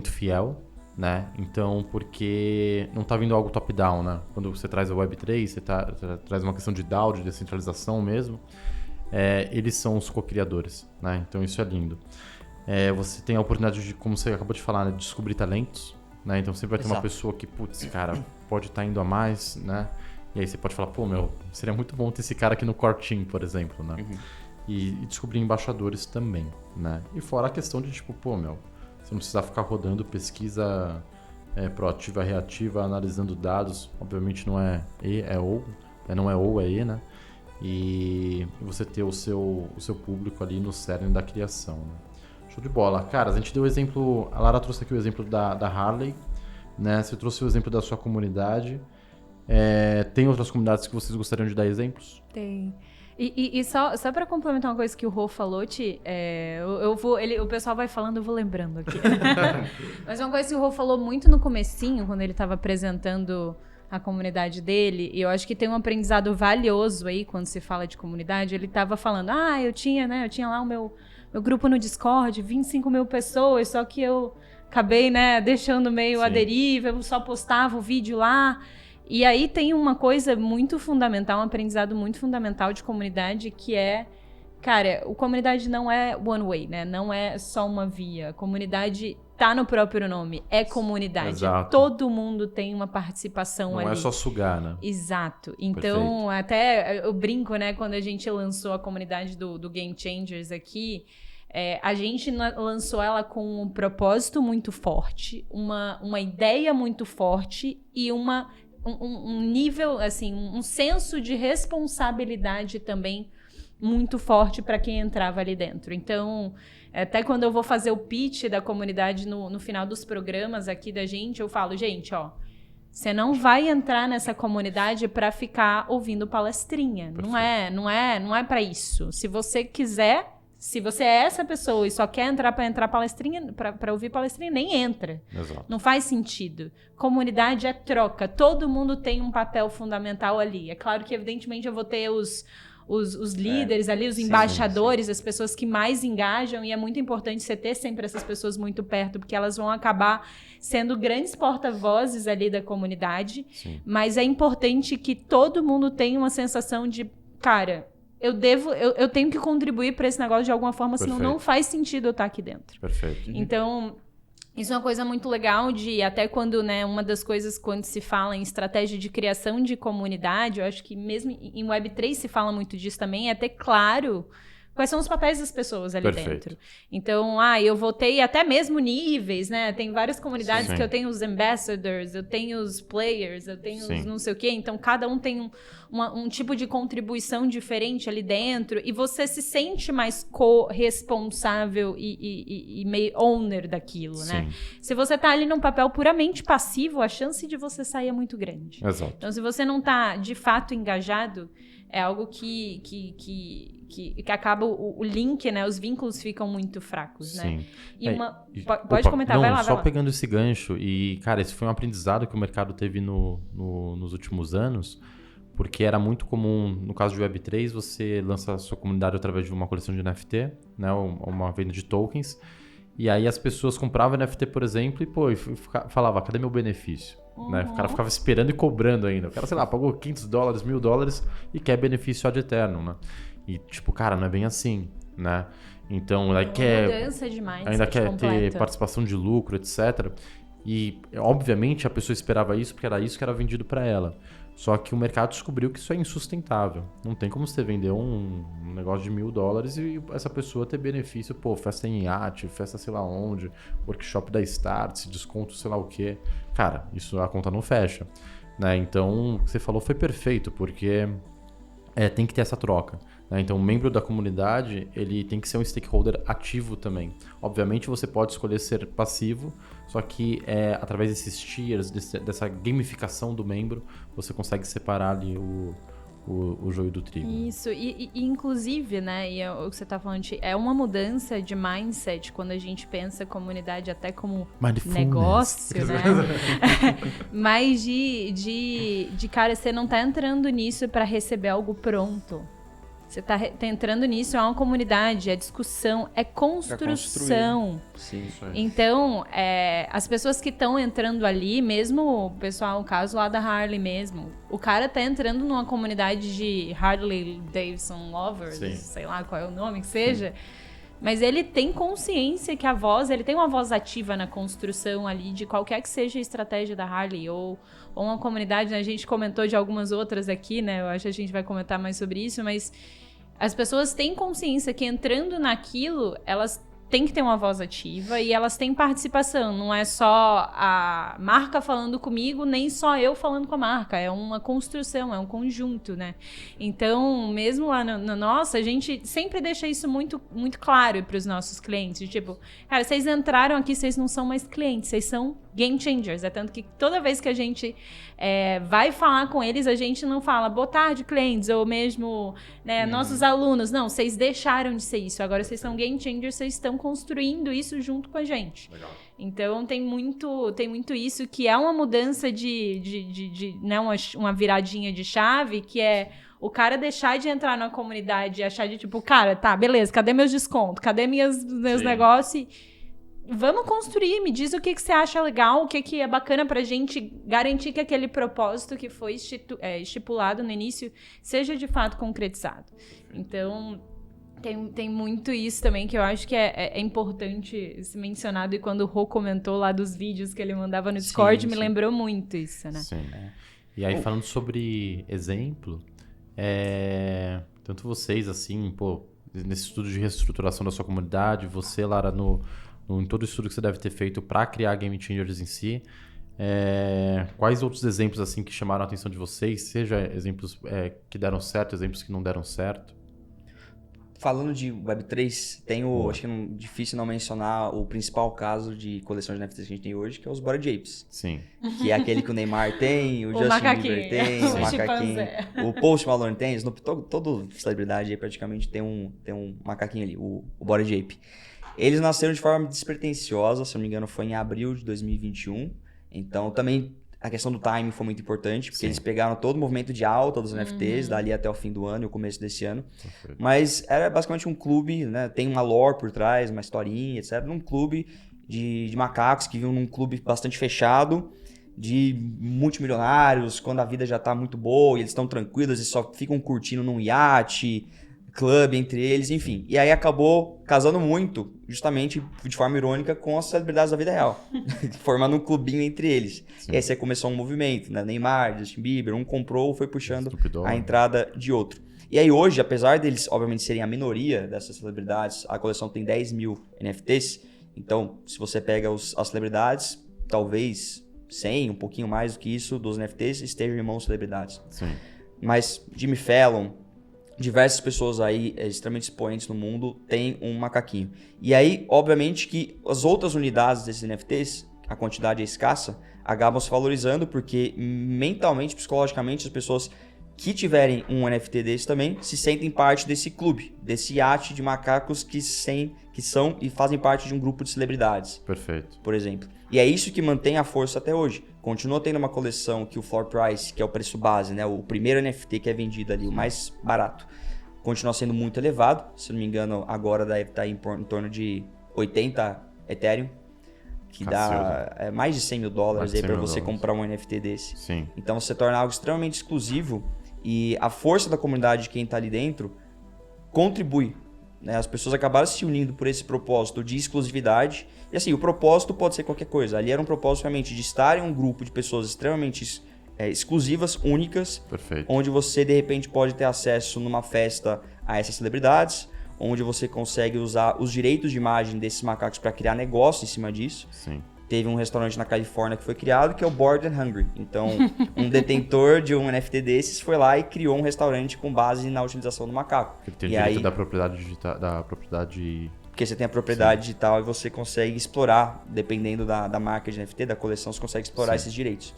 Speaker 1: fiel, né? Então, porque não está vindo algo top-down, né? Quando você traz a Web3, você traz uma questão de DAO, de descentralização mesmo, eles são os co-criadores, né? Então isso é lindo. Você tem a oportunidade de, como você acabou de falar, né? De descobrir talentos, né? Então sempre vai ter uma pessoa que, cara, pode estar indo a mais, né? E aí você pode falar, seria muito bom ter esse cara aqui no core team, por exemplo, né? E descobrir embaixadores também, né? E fora a questão de, você não precisa ficar rodando pesquisa proativa, reativa, analisando dados. Obviamente não é E, é ou. Não é ou, é E, né? E você ter o seu público ali no cerne da criação, né? Show de bola. Cara, a gente deu o exemplo... A Lara trouxe aqui o exemplo da Harley, né? Você trouxe o exemplo da sua comunidade. Tem outras comunidades que vocês gostariam de dar exemplos?
Speaker 2: Tem. E só para complementar uma coisa que o Rô falou, Ti, o pessoal vai falando, eu vou lembrando aqui. Mas uma coisa que o Rô falou muito no comecinho, quando ele estava apresentando a comunidade dele, e eu acho que tem um aprendizado valioso aí quando se fala de comunidade. Ele tava falando, eu tinha lá o meu grupo no Discord, 25 mil pessoas, só que eu acabei, né, deixando meio à deriva, eu só postava o vídeo lá. E aí tem uma coisa muito fundamental, um aprendizado muito fundamental de comunidade, que é, cara, a comunidade não é one way, né? Não é só uma via. A comunidade tá no próprio nome, é comunidade.
Speaker 1: Exato.
Speaker 2: Todo mundo tem uma participação ali.
Speaker 1: Não é só sugar, né?
Speaker 2: Exato. Então, até eu brinco, né, quando a gente lançou a comunidade do Game Changers aqui, a gente lançou ela com um propósito muito forte, uma ideia muito forte e um nível, assim, um senso de responsabilidade também muito forte para quem entrava ali dentro. Então, até quando eu vou fazer o pitch da comunidade no final dos programas aqui da gente, eu falo, gente, você não vai entrar nessa comunidade para ficar ouvindo palestrinha.
Speaker 1: Perfeito.
Speaker 2: Não é para isso. Se você quiser, se você é essa pessoa e só quer entrar para entrar palestrinha, para ouvir palestrinha, nem entra.
Speaker 1: Exato.
Speaker 2: Não faz sentido. Comunidade é troca. Todo mundo tem um papel fundamental ali. É claro que, evidentemente, eu vou ter os líderes ali, os embaixadores, as pessoas que mais engajam, e é muito importante você ter sempre essas pessoas muito perto, porque elas vão acabar sendo grandes porta-vozes ali da comunidade.
Speaker 1: Sim.
Speaker 2: Mas é importante que todo mundo tenha uma sensação de, cara, eu tenho que contribuir para esse negócio de alguma forma, senão não faz sentido eu estar aqui dentro.
Speaker 1: Perfeito.
Speaker 2: Então, isso é uma coisa muito legal até quando, né, uma das coisas quando se fala em estratégia de criação de comunidade, eu acho que mesmo em Web3 se fala muito disso também, é ter claro quais são os papéis das pessoas ali dentro. Então, eu votei até mesmo níveis, né? Tem várias comunidades que eu tenho os ambassadors, eu tenho os players, eu tenho os não sei o quê. Então, cada um tem um tipo de contribuição diferente ali dentro. E você se sente mais corresponsável e meio owner daquilo, né? Se você tá ali num papel puramente passivo, a chance de você sair é muito grande.
Speaker 1: Exato.
Speaker 2: Então, se você não tá, de fato, engajado, é algo que acaba o link, né? Os vínculos ficam muito fracos, né?
Speaker 1: E
Speaker 2: pode comentar, vai lá.
Speaker 1: Só pegando esse gancho, e, cara, esse foi um aprendizado que o mercado teve nos últimos anos, porque era muito comum, no caso de Web3, você lança a sua comunidade através de uma coleção de NFT, né? Uma venda de tokens, e aí as pessoas compravam NFT, por exemplo, e falava, cadê meu benefício? Né? O cara ficava esperando e cobrando ainda. O cara, sei lá, pagou $500, $1.000 e quer benefício ad eternum, né? E, tipo, cara, não é bem assim, né? Então, aí ainda quer ter participação de lucro, etc. E, obviamente, a pessoa esperava isso porque era isso que era vendido para ela. Só que o mercado descobriu que isso é insustentável. Não tem como você vender um negócio de $1.000 e essa pessoa ter benefício, festa em iate, festa sei lá onde, workshop da Startse, desconto sei lá o quê. Cara, isso a conta não fecha, né? Então, o que você falou foi perfeito, porque tem que ter essa troca, né? Então, o membro da comunidade, ele tem que ser um stakeholder ativo também. Obviamente, você pode escolher ser passivo, só que através desses tiers, dessa gamificação do membro, você consegue separar ali o joio do trigo.
Speaker 2: Isso, e inclusive, né, e o que você tá falando, é uma mudança de mindset quando a gente pensa comunidade até como negócio, né? Mas cara, você não tá entrando nisso para receber algo pronto. Você tá entrando nisso, é uma comunidade, é discussão, é construção.
Speaker 3: Sim, isso aí.
Speaker 2: Então, as pessoas que estão entrando ali, mesmo o pessoal, o caso lá da Harley mesmo, o cara tá entrando numa comunidade de Harley Davidson Lovers, sei lá qual é o nome que seja, mas ele tem consciência que ele tem uma voz ativa na construção ali de qualquer que seja a estratégia da Harley, ou uma comunidade, né? A gente comentou de algumas outras aqui, né? Eu acho que a gente vai comentar mais sobre isso, mas as pessoas têm consciência que entrando naquilo, elas têm que ter uma voz ativa e elas têm participação. Não é só a marca falando comigo, nem só eu falando com a marca. É uma construção, é um conjunto, né? Então, mesmo lá no nosso, a gente sempre deixa isso muito, muito claro para os nossos clientes. Tipo, cara, vocês entraram aqui, vocês não são mais clientes, vocês são game changers. É tanto que toda vez que a gente vai falar com eles, a gente não fala boa tarde, clientes, ou mesmo nossos alunos. Não, vocês deixaram de ser isso. Agora vocês são game changers, vocês estão construindo isso junto com a gente.
Speaker 1: Legal.
Speaker 2: Então tem muito isso, que é uma mudança uma viradinha de chave, que é o cara deixar de entrar na comunidade e achar de tipo, cara, tá, beleza, cadê meus descontos? Cadê meus negócios? Vamos construir, me diz o que você acha legal, o que é bacana pra gente garantir que aquele propósito que foi estipulado no início seja de fato concretizado. Então, tem muito isso também que eu acho que é importante ser mencionado, e quando o Rô comentou lá dos vídeos que ele mandava no Discord, me lembrou muito isso, né?
Speaker 1: Sim. E aí, falando sobre exemplo, tanto vocês, assim, nesse estudo de reestruturação da sua comunidade, você, Lara, em todo o estudo que você deve ter feito para criar Game Changers em si, quais outros exemplos assim que chamaram a atenção de vocês, seja exemplos que deram certo, exemplos que não deram certo?
Speaker 3: Falando de Web3, acho que é difícil não mencionar o principal caso de coleção de NFTs que a gente tem hoje, que é os Bored Apes.
Speaker 1: Sim.
Speaker 3: Que é aquele que o Neymar tem, o Justin Bieber tem, o macaquinho, o Post Malone tem, toda celebridade aí praticamente tem um macaquinho ali, o Bored Ape. Eles nasceram de forma despretensiosa, se não me engano foi em abril de 2021, então também a questão do timing foi muito importante, porque eles pegaram todo o movimento de alta dos NFTs, dali até o fim do ano e o começo desse ano. Perfeito. Mas era basicamente um clube, né? Tem uma lore por trás, uma historinha, etc. Um clube de macacos que viviam num clube bastante fechado, de multimilionários, quando a vida já tá muito boa e eles estão tranquilos e só ficam curtindo num iate, clube entre eles, enfim. E aí acabou casando muito, justamente de forma irônica, com as celebridades da vida real, formando um clubinho entre eles. Sim. E aí você começou um movimento, né? Neymar, Justin Bieber, um comprou, foi puxando a entrada de outro. E aí hoje, apesar deles, obviamente, serem a minoria dessas celebridades, a coleção tem 10 mil NFTs, então se você pega as celebridades, talvez 100, um pouquinho mais do que isso, dos NFTs, estejam em mãos de celebridades.
Speaker 1: Sim.
Speaker 3: Mas Jimmy Fallon, diversas pessoas aí extremamente expoentes no mundo têm um macaquinho. E aí, obviamente que as outras unidades desses NFTs, a quantidade é escassa, acabam se valorizando porque mentalmente, psicologicamente, as pessoas que tiverem um NFT desse também se sentem parte desse clube, desse iate de macacos que são e fazem parte de um grupo de celebridades.
Speaker 1: Perfeito.
Speaker 3: Por exemplo. E é isso que mantém a força até hoje. Continua tendo uma coleção que o floor price, que é o preço base, né? O primeiro NFT que é vendido ali, o mais barato, continua sendo muito elevado. Se não me engano, agora deve estar em torno de 80 Ethereum, que dá mais de 100 mil dólares aí para você comprar um NFT desse.
Speaker 1: Sim.
Speaker 3: Então você torna algo extremamente exclusivo e a força da comunidade de quem está ali dentro contribui. Né? As pessoas acabaram se unindo por esse propósito de exclusividade. E assim, o propósito pode ser qualquer coisa. Ali era um propósito realmente de estar em um grupo de pessoas extremamente exclusivas, únicas.
Speaker 1: Perfeito.
Speaker 3: Onde você de repente pode ter acesso numa festa a essas celebridades, onde você consegue usar os direitos de imagem desses macacos para criar negócio em cima disso.
Speaker 1: Sim.
Speaker 3: Teve um restaurante na Califórnia que foi criado, que é o Bored and Hungry. Então, um detentor de um NFT desses foi lá e criou um restaurante com base na utilização do macaco.
Speaker 1: Ele tem direito da propriedade digital,
Speaker 3: Porque você tem a propriedade digital e você consegue explorar, dependendo da marca de NFT, da coleção, você consegue explorar esses direitos.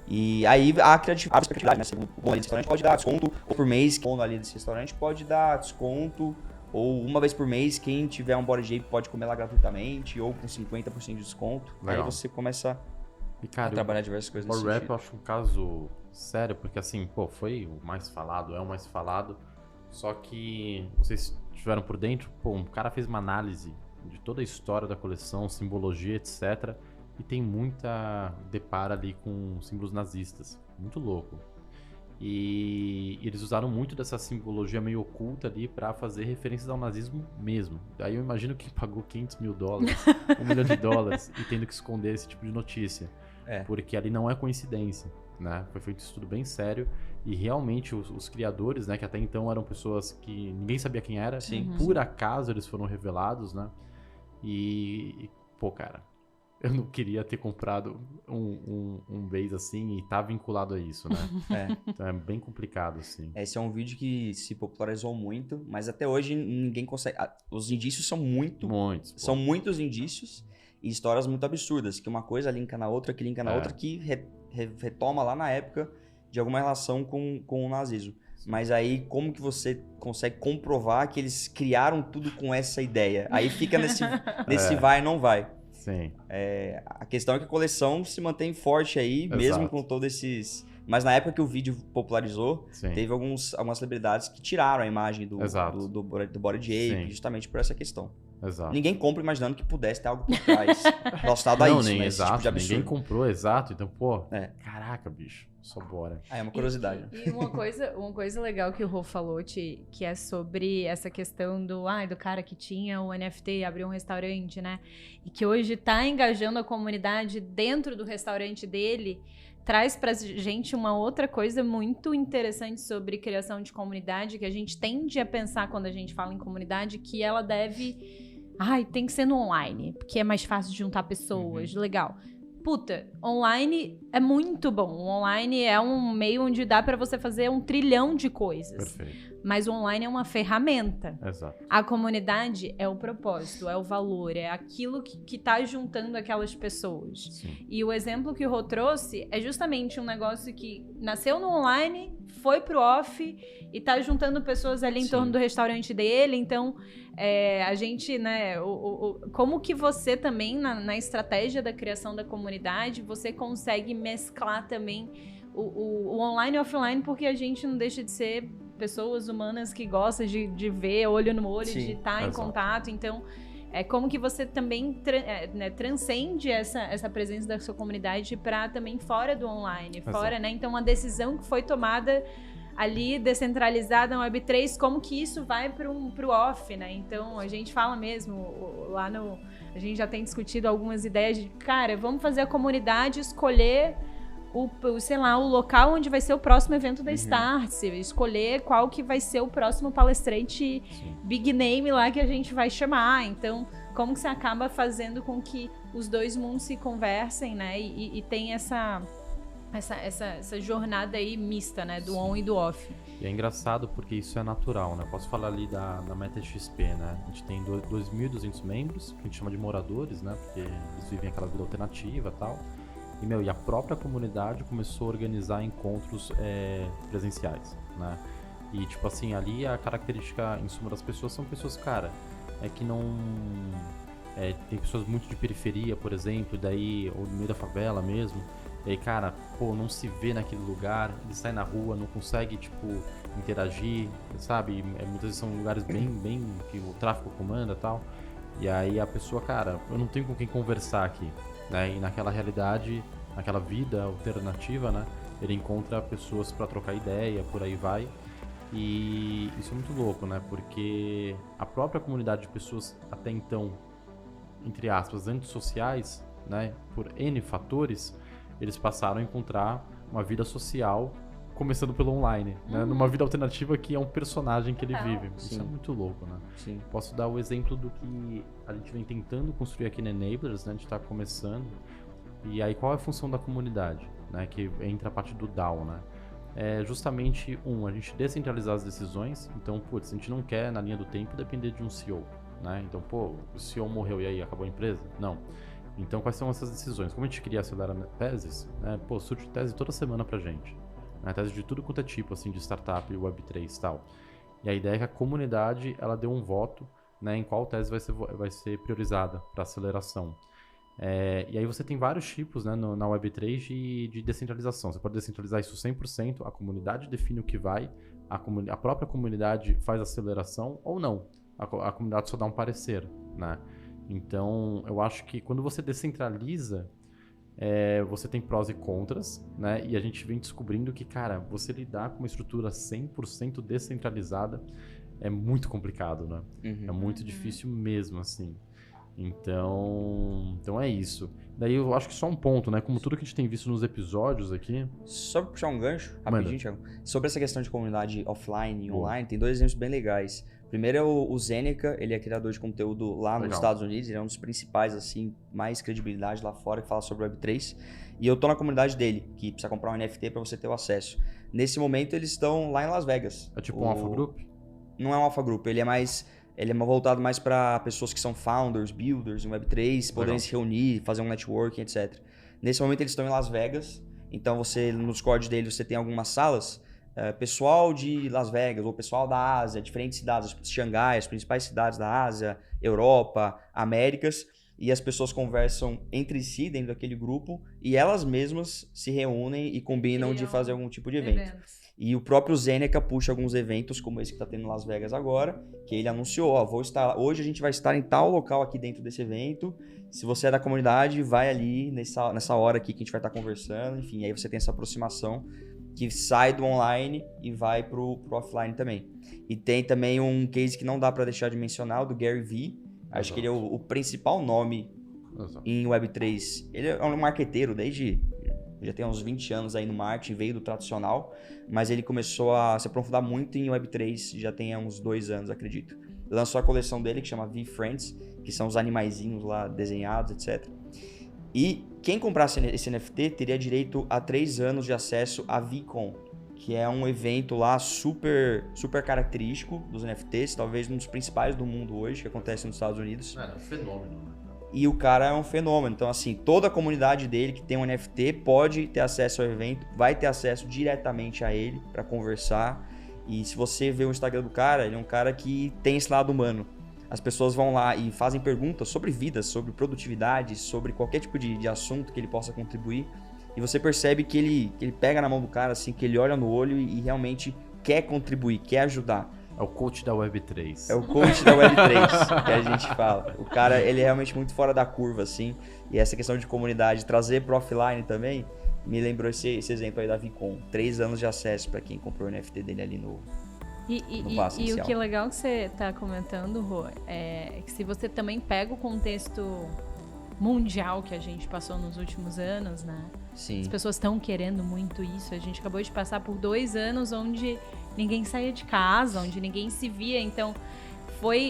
Speaker 3: E aí a criatividade, né? O dono ali desse restaurante pode dar desconto, ou por mês, o dono ali desse restaurante pode dar desconto, ou uma vez por mês, quem tiver um Bored Ape pode comer lá gratuitamente, ou com 50% de desconto. Legal. Aí você começa a trabalhar diversas coisas nesse
Speaker 1: sentido. O Rap eu acho um caso sério, porque assim, foi o mais falado, é o mais falado, só que vocês estiveram por dentro, um cara fez uma análise de toda a história da coleção, simbologia, etc., e tem muita depara ali com símbolos nazistas, muito louco. E eles usaram muito dessa simbologia meio oculta ali pra fazer referências ao nazismo mesmo. Aí eu imagino que pagou 500 mil dólares, $1 milhão e tendo que esconder esse tipo de notícia. Porque ali não é coincidência, né? Foi feito um estudo bem sério e realmente os criadores, né, que até então eram pessoas que ninguém sabia quem era, por acaso eles foram revelados, né? E cara, eu não queria ter comprado um base assim e tá vinculado a isso, né? Então é bem complicado, assim.
Speaker 3: Esse é um vídeo que se popularizou muito, mas até hoje ninguém consegue... Os indícios são muitos indícios E histórias muito absurdas, que uma coisa linka na outra, que linka na outra, que retoma lá na época de alguma relação com o nazismo. Mas aí, como que você consegue comprovar que eles criaram tudo com essa ideia? Aí fica nesse vai e não vai.
Speaker 1: Sim.
Speaker 3: A questão é que a coleção se mantém forte aí,
Speaker 1: Exato.
Speaker 3: mesmo com todos esses... Mas na época que o vídeo popularizou, teve algumas celebridades que tiraram a imagem do Bored Ape, justamente por essa questão.
Speaker 1: Exato.
Speaker 3: Ninguém compra imaginando que pudesse ter algo por trás relacionado a isso,
Speaker 1: nem
Speaker 3: né?
Speaker 1: exato,
Speaker 3: Tipo de
Speaker 1: ninguém comprou, exato. Então, pô,
Speaker 2: caraca,
Speaker 1: bicho, só bora.
Speaker 3: É uma curiosidade.
Speaker 2: E uma coisa legal que o Rô falou, que é sobre essa questão do cara que tinha o NFT, abriu um restaurante, né? E que hoje tá engajando a comunidade dentro do restaurante dele, traz pra gente uma outra coisa muito interessante sobre criação de comunidade, que a gente tende a pensar quando a gente fala em comunidade, que ela tem que ser no online, porque é mais fácil de juntar pessoas, legal. Puta, online é muito bom. O online é um meio onde dá pra você fazer 1 trilhão de coisas.
Speaker 1: Perfeito.
Speaker 2: Mas o online é uma ferramenta.
Speaker 1: Exato.
Speaker 2: A comunidade é o propósito, é o valor, é aquilo que tá juntando aquelas pessoas.
Speaker 1: Sim.
Speaker 2: E o exemplo que o Rô trouxe é justamente um negócio que nasceu no online, foi pro off e tá juntando pessoas ali em torno do restaurante dele. Então, a gente, né, como que você também, na estratégia da criação da comunidade, você consegue mesclar também o online e offline, porque a gente não deixa de ser pessoas humanas que gostam de ver olho no olho, de estar em contato. Então, como que você também transcende essa presença da sua comunidade para também fora do online, fora, né? Então, uma decisão que foi tomada ali, descentralizada na Web3, como que isso vai pro off, né? Então, a gente fala mesmo, a gente já tem discutido algumas ideias de, cara, vamos fazer a comunidade escolher o local onde vai ser o próximo evento da Startse, escolher qual que vai ser o próximo palestrante big name lá que a gente vai chamar. Então, como que você acaba fazendo com que os dois mundos se conversem, né? E tem essa jornada aí mista, né? Do on e do off.
Speaker 1: E é engraçado porque isso é natural, né? Eu posso falar ali da MetaXP, né? A gente tem 2.200 membros, que a gente chama de moradores, né? Porque eles vivem aquela vida alternativa e tal. E a própria comunidade começou a organizar encontros presenciais, né? E, tipo assim, ali a característica, em suma, das pessoas são pessoas, cara, que não... tem pessoas muito de periferia, por exemplo, daí, ou no meio da favela mesmo. E aí, cara, não se vê naquele lugar, ele sai na rua, não consegue, tipo, interagir, sabe? Muitas vezes são lugares bem que o tráfico comanda e tal. E aí a pessoa, cara, eu não tenho com quem conversar aqui. Né? E naquela realidade, naquela vida alternativa, né? Ele encontra pessoas para trocar ideia, por aí vai. E isso é muito louco, né? Porque a própria comunidade de pessoas até então, entre aspas, antissociais, né? Por N fatores, eles passaram a encontrar uma vida social, começando pelo online, né? Numa vida alternativa que é um personagem que ele vive. Isso é muito louco, né? Sim. Posso dar o exemplo do que a gente vem tentando construir aqui na Enablers, né? A gente está começando. E aí, qual é a função da comunidade, né? Que entra a parte do DAO, né? É justamente, a gente descentralizar as decisões. Então, a gente não quer, na linha do tempo, depender de um CEO, né? Então, o CEO morreu e aí acabou a empresa? Não. Então, quais são essas decisões? Como a gente queria acelerar teses, né? Surge tese toda semana pra gente. Né? Tese de tudo quanto é tipo, assim, de startup, Web3 e tal. E a ideia é que a comunidade, ela deu um voto, né, em qual tese vai ser priorizada para aceleração. E aí você tem vários tipos, né, na Web3 de descentralização. Você pode descentralizar isso 100%, a comunidade define o que vai, a própria comunidade faz aceleração ou não. A comunidade só dá um parecer, né? Então, eu acho que quando você descentraliza, você tem prós e contras, né? E a gente vem descobrindo que, cara, você lidar com uma estrutura 100% descentralizada é muito complicado, né? É muito difícil mesmo, assim. Então é isso. Daí eu acho que só um ponto, né? Como tudo que a gente tem visto nos episódios aqui...
Speaker 3: Só pra puxar um gancho, rapidinho, Thiago. Sobre essa questão de comunidade offline e online, tem 2 exemplos bem legais. Primeiro é o Zeneca, ele é criador de conteúdo lá nos Estados Unidos, ele é um dos principais, assim, mais credibilidade lá fora, que fala sobre Web3. E eu tô na comunidade dele, que precisa comprar um NFT pra você ter o acesso. Nesse momento, eles estão lá em Las Vegas.
Speaker 1: É tipo um Alpha Group?
Speaker 3: Não é um Alpha Group, ele é mais... ele é voltado mais para pessoas que são founders, builders em Web3, poderem se reunir, fazer um networking, etc. Nesse momento eles estão em Las Vegas, então no Discord dele você tem algumas salas, pessoal de Las Vegas ou pessoal da Ásia, diferentes cidades, Xangai, as principais cidades da Ásia, Europa, Américas, e as pessoas conversam entre si dentro daquele grupo e elas mesmas se reúnem e combinam de fazer algum tipo de evento. E o próprio Zeneca puxa alguns eventos, como esse que está tendo em Las Vegas agora, que ele anunciou, hoje a gente vai estar em tal local aqui dentro desse evento, se você é da comunidade, vai ali nessa hora aqui que a gente vai estar conversando, enfim, aí você tem essa aproximação que sai do online e vai pro offline também. E tem também um case que não dá para deixar de mencionar, o do Gary Vee. Acho que ele é o principal nome em Web3. Ele é um marqueteiro já tem uns 20 anos aí no marketing, veio do tradicional, mas ele começou a se aprofundar muito em Web3, já tem uns 2 anos, acredito. Lançou a coleção dele, que chama V-Friends, que são os animaizinhos lá desenhados, etc. E quem comprasse esse NFT teria direito a 3 anos de acesso à VCon, que é um evento lá super, super característico dos NFTs, talvez um dos principais do mundo hoje, que acontece nos Estados Unidos.
Speaker 1: É um fenômeno, né?
Speaker 3: E o cara é um fenômeno. Então, assim, toda a comunidade dele que tem um NFT pode ter acesso ao evento, vai ter acesso diretamente a ele para conversar. E se você vê o Instagram do cara, ele é um cara que tem esse lado humano. As pessoas vão lá e fazem perguntas sobre vidas, sobre produtividade, sobre qualquer tipo de assunto que ele possa contribuir. E você percebe que ele pega na mão do cara, assim, que ele olha no olho e realmente quer contribuir, quer ajudar.
Speaker 1: É o coach da Web3.
Speaker 3: É o coach da Web3 que a gente fala. O cara, ele é realmente muito fora da curva, assim. E essa questão de comunidade, trazer pro offline também, me lembrou esse exemplo aí da VCon. 3 anos de acesso para quem comprou o NFT dele ali no passe inicial.
Speaker 2: E o que é legal que você tá comentando, Rô, é que se você também pega o contexto mundial que a gente passou nos últimos anos, né?
Speaker 3: Sim.
Speaker 2: As pessoas estão querendo muito isso. A gente acabou de passar por 2 anos onde ninguém saía de casa, onde ninguém se via. Então,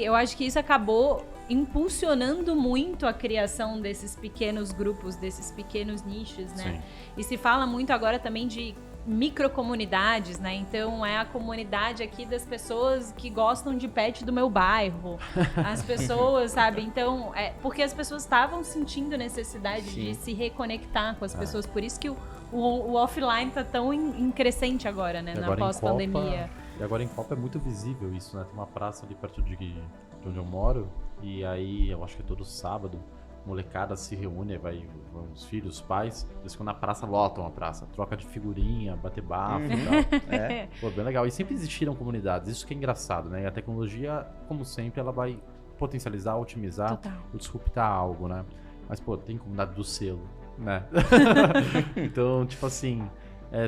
Speaker 2: eu acho que isso acabou impulsionando muito a criação desses pequenos grupos, desses pequenos nichos, né?
Speaker 1: Sim.
Speaker 2: E se fala muito agora também de microcomunidades, né? Então é a comunidade aqui das pessoas que gostam de pet do meu bairro. As pessoas, sabe? Então, porque as pessoas estavam sentindo necessidade de se reconectar com as pessoas. Por isso que o offline tá tão em crescente agora, né? Na pós-pandemia.
Speaker 1: E agora em Copa é muito visível isso, né? Tem uma praça ali perto de onde eu moro. E aí, eu acho que é todo sábado, molecada se reúne, vão os filhos, os pais, eles ficam na praça, lotam a praça, troca de figurinha, bater bafo e tal. Pô, bem legal. E sempre existiram comunidades, isso que é engraçado, né? E a tecnologia, como sempre, ela vai potencializar, otimizar, ou disruptar algo, né? Mas, pô, tem comunidade do selo, né? Então, tipo assim,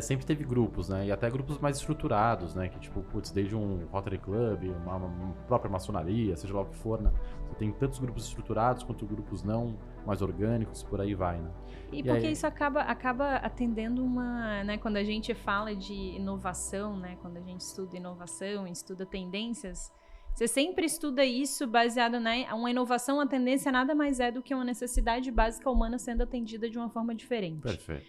Speaker 1: sempre teve grupos, né? E até grupos mais estruturados, né? Que, tipo, putz, desde um Rotary Club, uma própria maçonaria, seja lá o que for, né? Você tem tantos grupos estruturados quanto grupos não mais orgânicos, por aí vai, né?
Speaker 2: E porque aí isso acaba atendendo né? Quando a gente fala de inovação, né? Quando a gente estuda inovação, estuda tendências, você sempre estuda isso baseado uma inovação, a tendência nada mais é do que uma necessidade básica humana sendo atendida de uma forma diferente.
Speaker 1: Perfeito.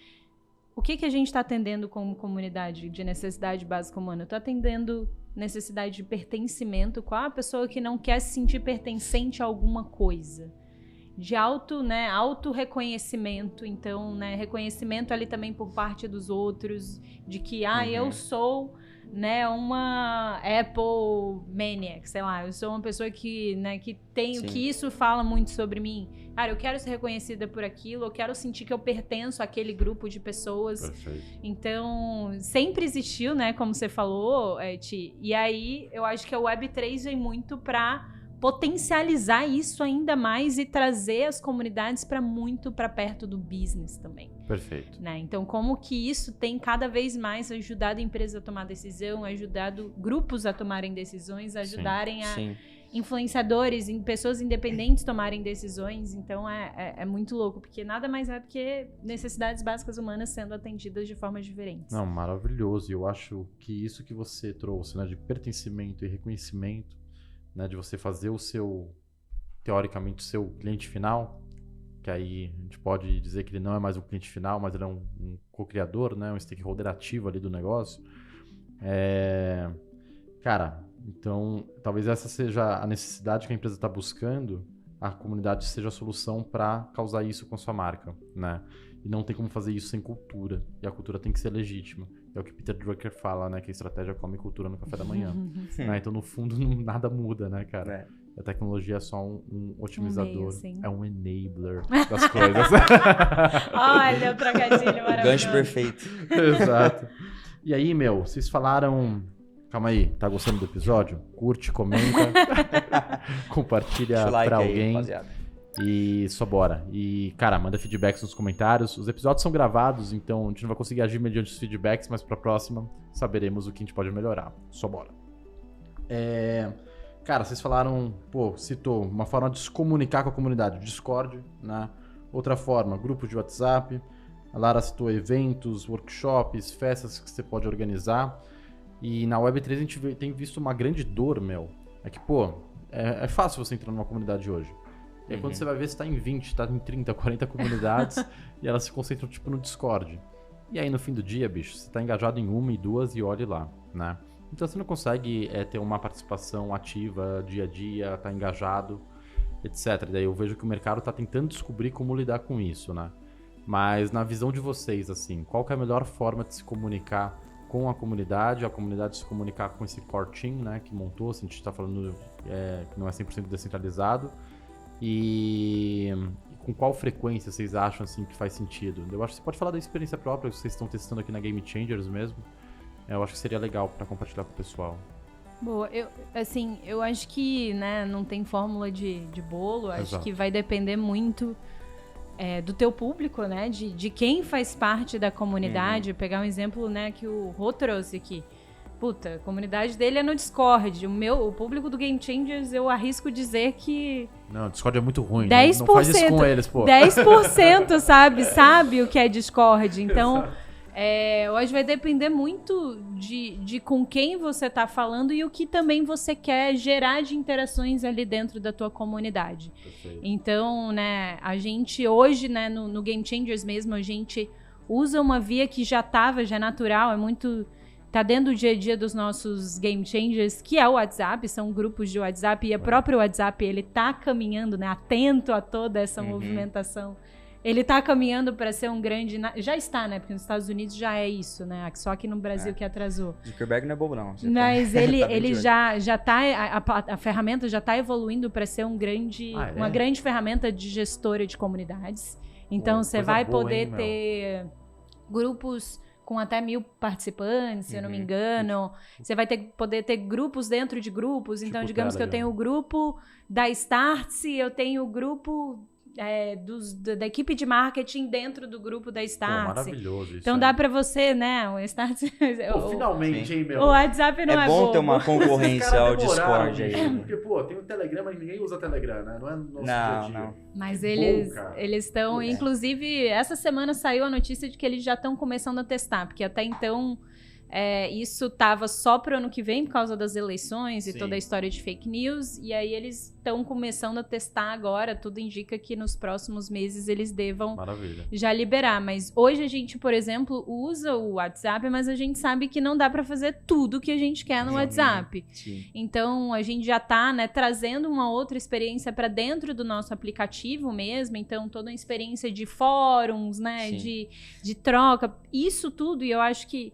Speaker 2: O que a gente está atendendo como comunidade de necessidade básica humana? Eu estou atendendo necessidade de pertencimento. Qual a pessoa que não quer se sentir pertencente a alguma coisa? De auto-reconhecimento. Então, né, reconhecimento ali também por parte dos outros. De que, eu sou, né, uma Apple Maniac, sei lá. Eu sou uma pessoa que, né, que isso fala muito sobre mim. Cara, eu quero ser reconhecida por aquilo, eu quero sentir que eu pertenço àquele grupo de pessoas.
Speaker 1: Perfeito.
Speaker 2: Então, sempre existiu, né, como você falou, Ti. E aí, eu acho que a Web3 vem muito para potencializar isso ainda mais e trazer as comunidades muito para perto do business também.
Speaker 1: Perfeito.
Speaker 2: Né? Então, como que isso tem cada vez mais ajudado a empresa a tomar decisão, ajudado grupos a tomarem decisões, ajudarem influenciadores, pessoas independentes tomarem decisões. Então, é muito louco, porque nada mais é do que necessidades básicas humanas sendo atendidas de formas diferentes.
Speaker 1: Não, maravilhoso. E eu acho que isso que você trouxe, né, de pertencimento e reconhecimento, né, de você fazer teoricamente, o seu cliente final, que aí a gente pode dizer que ele não é mais um cliente final, mas ele é um co-criador, né, um stakeholder ativo ali do negócio. Cara, Então, talvez essa seja a necessidade que a empresa está buscando, a comunidade seja a solução para causar isso com a sua marca, né? E não tem como fazer isso sem cultura. E a cultura tem que ser legítima. É o que Peter Drucker fala, né? Que a estratégia come cultura no café da manhã. Né? Então, no fundo, nada muda, né, cara? A tecnologia é só um otimizador. É um enabler das coisas.
Speaker 2: Olha o trocadilho maravilhoso.
Speaker 3: Gancho perfeito.
Speaker 1: Exato. E aí, vocês falaram... Calma aí, tá gostando do episódio? Curte, comenta, compartilha pra alguém. Aí, e só bora. E, cara, manda feedbacks nos comentários. Os episódios são gravados, então a gente não vai conseguir agir mediante os feedbacks, mas pra próxima saberemos o que a gente pode melhorar. Só bora. Cara, vocês falaram, citou uma forma de se comunicar com a comunidade, o Discord, né? Outra forma, grupos de WhatsApp. A Lara citou eventos, workshops, festas que você pode organizar. E na Web3 a gente tem visto uma grande dor, É que, é fácil você entrar numa comunidade hoje. E aí quando você vai ver, você tá em 20, tá em 30, 40 comunidades e elas se concentram, no Discord. E aí no fim do dia, bicho, você tá engajado em uma e duas e olhe lá, né? Então você não consegue ter uma participação ativa, dia a dia, tá engajado, etc. E daí eu vejo que o mercado tá tentando descobrir como lidar com isso, né? Mas na visão de vocês, assim, qual que é a melhor forma de se comunicar com a comunidade se comunicar com esse core team, né, que montou, assim, a gente está falando que não é 100% descentralizado, e com qual frequência vocês acham, assim, que faz sentido? Eu acho que você pode falar da experiência própria que vocês estão testando aqui na Game Changers mesmo, eu acho que seria legal para compartilhar com o pessoal.
Speaker 2: Boa, eu acho que, né, não tem fórmula de bolo, acho que vai depender muito do teu público, né? De quem faz parte da comunidade. Pegar um exemplo, né, que o Rô trouxe aqui. Puta, a comunidade dele é no Discord. O público do Game Changers, eu arrisco dizer que...
Speaker 1: Não, o Discord é muito ruim.
Speaker 2: 10%,
Speaker 1: não faz isso com eles,
Speaker 2: 10% sabe o que é Discord. Então... hoje vai depender muito de com quem você está falando e o que também você quer gerar de interações ali dentro da tua comunidade. Perfeito. Então, né, a gente hoje, né, no Game Changers mesmo, a gente usa uma via que já é natural, tá dentro do dia a dia dos nossos Game Changers, que é o WhatsApp, são grupos de WhatsApp, e o próprio WhatsApp, ele tá caminhando, né, atento a toda essa movimentação. Ele tá caminhando para ser um grande... Já está, né? Porque nos Estados Unidos já é isso, né? Só aqui no Brasil que atrasou.
Speaker 3: Zuckerberg não é bobo, não.
Speaker 2: Mas ele já tá... A ferramenta já tá evoluindo para ser uma grande ferramenta de gestora de comunidades. Então, você vai poder ter grupos com até 1.000 participantes, se eu não me engano. Você vai poder ter grupos dentro de grupos. Então, digamos que eu tenho o grupo da Startse, eu tenho o grupo... da equipe de marketing dentro do grupo da Startse.
Speaker 1: Maravilhoso isso.
Speaker 2: Então dá pra você, né? O Startse.
Speaker 1: Finalmente, hein,
Speaker 2: O WhatsApp não é
Speaker 3: bom
Speaker 2: bobo.
Speaker 3: ter uma concorrência ao Discord aí.
Speaker 1: Porque, tem o Telegram, mas ninguém usa Telegram, né? Não é no nosso dia a dia.
Speaker 2: Não. Mas eles estão... Inclusive, essa semana saiu a notícia de que eles já estão começando a testar, porque até então... isso estava só para o ano que vem por causa das eleições e toda a história de fake news, e aí eles estão começando a testar agora. Tudo indica que nos próximos meses eles devam já liberar, mas hoje a gente, por exemplo, usa o WhatsApp, mas a gente sabe que não dá para fazer tudo que a gente quer no WhatsApp. Então a gente já está, né, trazendo uma outra experiência para dentro do nosso aplicativo mesmo, então toda a experiência de fóruns, né, de troca, isso tudo. E eu acho que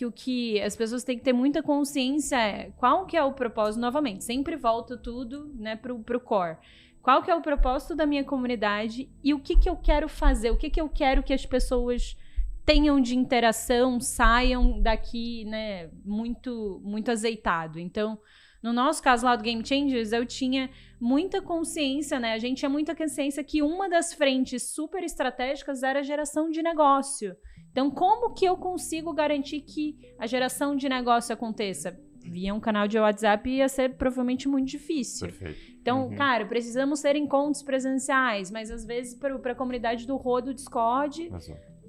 Speaker 2: o que as pessoas têm que ter muita consciência é qual que é o propósito, novamente, sempre volta tudo, né, pro core. Qual que é o propósito da minha comunidade e o que eu quero fazer, o que eu quero que as pessoas tenham de interação, saiam daqui, né, muito, muito azeitado. Então, no nosso caso lá do Game Changers, eu tinha muita consciência, né, a gente tinha muita consciência que uma das frentes super estratégicas era a geração de negócio. Então, como que eu consigo garantir que a geração de negócio aconteça? Via um canal de WhatsApp ia ser provavelmente muito difícil.
Speaker 1: Perfeito.
Speaker 2: Então, cara, precisamos ter encontros presenciais, mas às vezes para a comunidade do Rô do Discord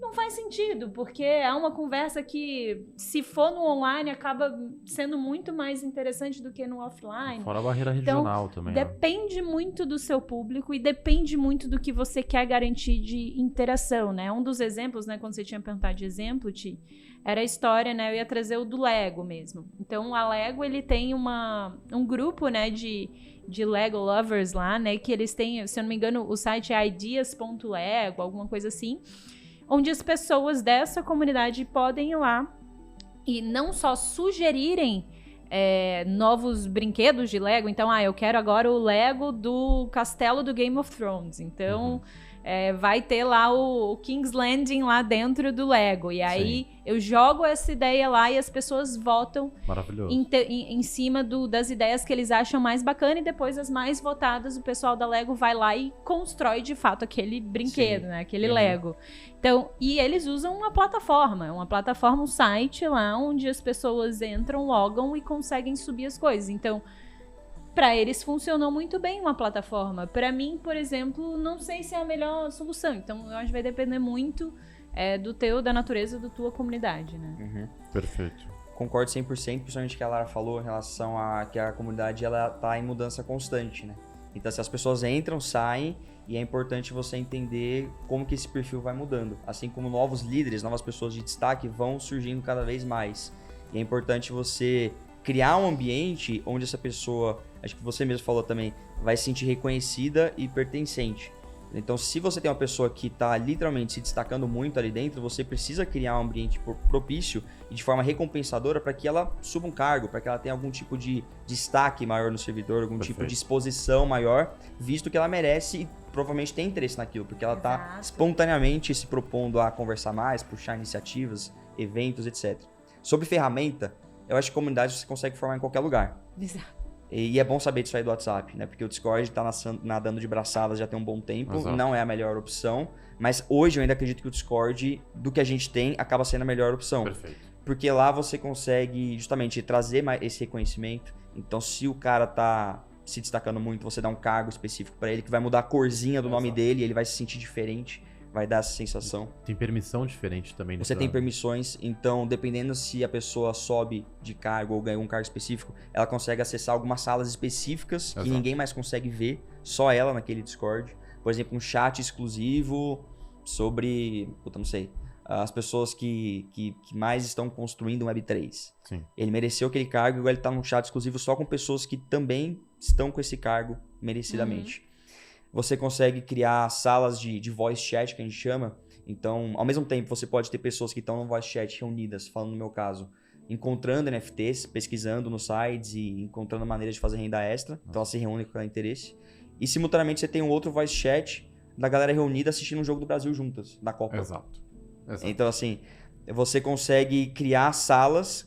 Speaker 2: não faz sentido, porque é uma conversa que, se for no online, acaba sendo muito mais interessante do que no offline.
Speaker 1: Fora a barreira regional também.
Speaker 2: Depende muito do seu público e depende muito do que você quer garantir de interação, né? Um dos exemplos, né, quando você tinha perguntado de exemplo, Ti, era a história, né? Eu ia trazer o do Lego mesmo. Então, a Lego, ele tem um grupo, né, de Lego lovers lá, né? Que eles têm, se eu não me engano, o site é ideas.lego, alguma coisa assim. Onde as pessoas dessa comunidade podem ir lá e não só sugerirem novos brinquedos de Lego. Então, eu quero agora o Lego do castelo do Game of Thrones. Então... vai ter lá o King's Landing lá dentro do Lego. E aí eu jogo essa ideia lá e as pessoas votam em cima das ideias que eles acham mais bacana. E depois as mais votadas, o pessoal da Lego vai lá e constrói de fato aquele brinquedo, né? Aquele Lego. Então, e eles usam uma plataforma, um site lá onde as pessoas entram, logam e conseguem subir as coisas. Então... Para eles funcionou muito bem uma plataforma. Para mim, por exemplo, não sei se é a melhor solução. Então, eu acho que vai depender muito da natureza da tua comunidade, né?
Speaker 3: Uhum.
Speaker 1: Perfeito.
Speaker 3: Concordo 100%, principalmente o que a Lara falou em relação a que a comunidade ela tá em mudança constante, né? Então, se as pessoas entram, saem, e é importante você entender como que esse perfil vai mudando. Assim como novos líderes, novas pessoas de destaque vão surgindo cada vez mais. E é importante você criar um ambiente onde essa pessoa, acho que você mesmo falou também, vai se sentir reconhecida e pertencente. Então, se você tem uma pessoa que está literalmente se destacando muito ali dentro, você precisa criar um ambiente propício e de forma recompensadora para que ela suba um cargo, para que ela tenha algum tipo de destaque maior no servidor, algum tipo de exposição maior, visto que ela merece e provavelmente tem interesse naquilo, porque ela está espontaneamente se propondo a conversar mais, puxar iniciativas, eventos, etc. Sobre ferramenta, eu acho que comunidade você consegue formar em qualquer lugar.
Speaker 2: Exato.
Speaker 3: E é bom saber disso aí do WhatsApp, né? Porque o Discord tá nadando de braçadas já tem um bom tempo.
Speaker 1: Exato.
Speaker 3: Não é a melhor opção. Mas hoje eu ainda acredito que o Discord, do que a gente tem, acaba sendo a melhor opção.
Speaker 1: Perfeito.
Speaker 3: Porque lá você consegue justamente trazer esse reconhecimento. Então, se o cara tá se destacando muito, você dá um cargo específico para ele, que vai mudar a corzinha do nome dele, ele vai se sentir diferente. Vai dar essa sensação.
Speaker 1: Tem permissão diferente também.
Speaker 3: Você tem permissões, então dependendo se a pessoa sobe de cargo ou ganha um cargo específico, ela consegue acessar algumas salas específicas que ninguém mais consegue ver, só ela naquele Discord. Por exemplo, um chat exclusivo sobre, não sei, as pessoas que mais estão construindo um Web3.
Speaker 1: Sim.
Speaker 3: Ele mereceu aquele cargo e agora ele está num chat exclusivo só com pessoas que também estão com esse cargo merecidamente. Você consegue criar salas de voice chat, que a gente chama. Então, ao mesmo tempo, você pode ter pessoas que estão no voice chat reunidas, falando no meu caso, encontrando NFTs, pesquisando nos sites e encontrando maneiras de fazer renda extra. Então, elas se reúnem com aquele interesse. E, simultaneamente, você tem um outro voice chat da galera reunida assistindo um jogo do Brasil juntas, da Copa.
Speaker 1: Exato.
Speaker 3: Então, assim, você consegue criar salas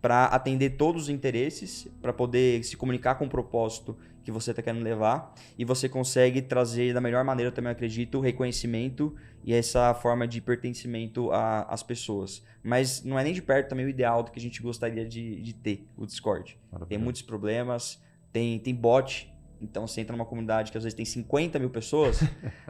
Speaker 3: para atender todos os interesses, para poder se comunicar com o propósito que você está querendo levar, e você consegue trazer da melhor maneira, eu também acredito, o reconhecimento e essa forma de pertencimento às pessoas. Mas não é nem de perto também o ideal do que a gente gostaria de ter, o Discord. Tem muitos problemas, tem bot. Então você entra numa comunidade que às vezes tem 50 mil pessoas,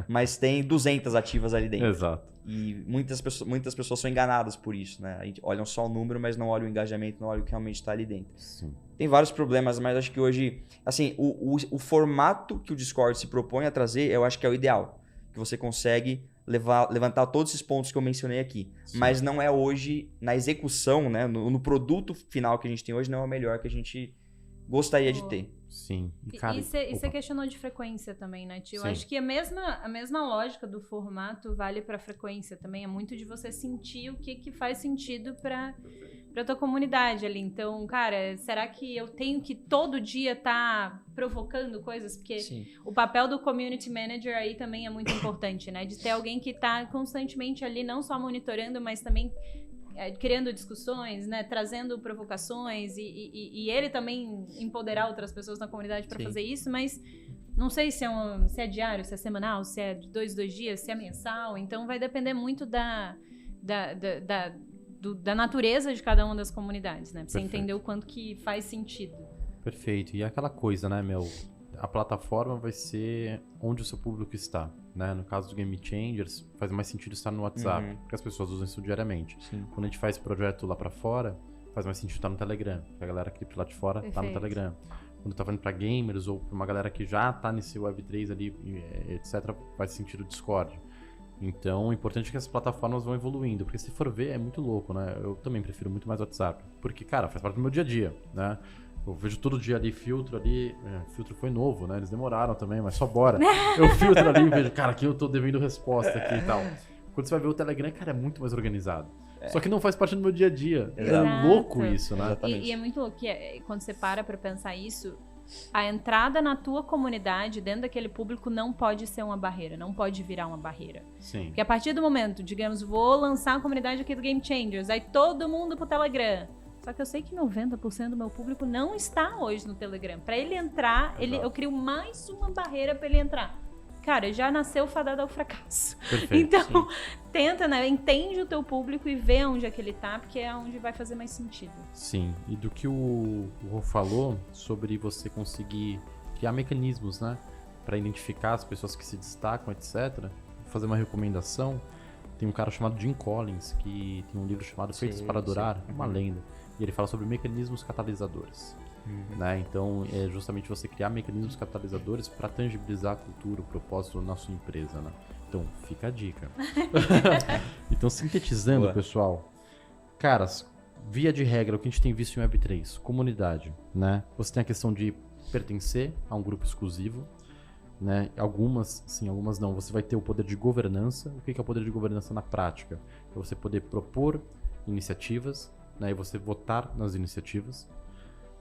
Speaker 3: mas tem 200 ativas ali dentro.
Speaker 1: Exato.
Speaker 3: E muitas pessoas são enganadas por isso, né? A gente olham só o número, mas não olham o engajamento, não olham o que realmente está ali dentro.
Speaker 1: Sim.
Speaker 3: Tem vários problemas, mas acho que hoje, assim, o formato que o Discord se propõe a trazer, eu acho que é o ideal. Que você consegue levantar todos esses pontos que eu mencionei aqui. Sim. Mas não é hoje, na execução, né? No produto final que a gente tem hoje, não é o melhor que a gente gostaria de ter.
Speaker 1: Sim.
Speaker 2: E você questionou de frequência também, né, tio? Eu acho que a mesma lógica do formato vale pra frequência também. É muito de você sentir o que faz sentido pra tua comunidade ali. Então, cara, será que eu tenho que todo dia tá provocando coisas? Porque o papel do community manager aí também é muito importante, né? De ter alguém que tá constantemente ali, não só monitorando, mas também criando discussões, né, trazendo provocações e ele também empoderar outras pessoas na comunidade para fazer isso, mas não sei se é diário, se é semanal, se é de 2 dias, se é mensal, então vai depender muito da natureza de cada uma das comunidades, né, pra você entender o quanto que faz sentido.
Speaker 1: Perfeito, e aquela coisa, né, a plataforma vai ser onde o seu público está, né? No caso do Game Changers, faz mais sentido estar no WhatsApp, porque as pessoas usam isso diariamente. Sim. Quando a gente faz projeto lá pra fora, faz mais sentido estar no Telegram, porque a galera que lá de fora tá no Telegram. Quando tá falando pra gamers ou pra uma galera que já tá nesse Web3 ali, etc., faz sentido o Discord. Então, o importante é que as plataformas vão evoluindo, porque se for ver, é muito louco, né? Eu também prefiro muito mais WhatsApp, porque, cara, faz parte do meu dia a dia, né? Eu vejo todo dia ali, filtro foi novo, né? Eles demoraram também, mas só bora. Eu filtro ali e vejo, cara, aqui eu tô devendo resposta aqui e tal. Quando você vai ver o Telegram, cara, é muito mais organizado. Só que não faz parte do meu dia a dia.
Speaker 2: Exato.
Speaker 1: É louco isso, né?
Speaker 2: E é muito louco que quando você para pra pensar isso, a entrada na tua comunidade, dentro daquele público, não pode ser uma barreira, não pode virar uma barreira.
Speaker 1: Sim.
Speaker 2: Porque a partir do momento, digamos, vou lançar a comunidade aqui do Game Changers, aí todo mundo pro Telegram. Só que eu sei que 90% do meu público não está hoje no Telegram. Pra ele entrar, eu crio mais uma barreira pra ele entrar. Cara, já nasceu fadado ao fracasso.
Speaker 1: Perfeito,
Speaker 2: então, tenta, né? Entende o teu público e vê onde é que ele tá, porque é onde vai fazer mais sentido.
Speaker 1: Sim, e do que o Rô falou sobre você conseguir criar mecanismos, né? Pra identificar as pessoas que se destacam, etc. Vou fazer uma recomendação. Tem um cara chamado Jim Collins, que tem um livro chamado Feitos para Durar, uma lenda. E ele fala sobre mecanismos catalisadores. Né? Então, é justamente você criar mecanismos catalisadores para tangibilizar a cultura, o propósito na sua empresa, né? Então, fica a dica. Então, sintetizando,
Speaker 3: Boa.
Speaker 1: pessoal, caras, via de regra, o que a gente tem visto em Web3, comunidade, né? Você tem a questão de pertencer a um grupo exclusivo, né? Algumas sim, algumas não. Você vai ter o poder de governança. O que é o poder de governança na prática? É você poder propor iniciativas, né? E você votar nas iniciativas.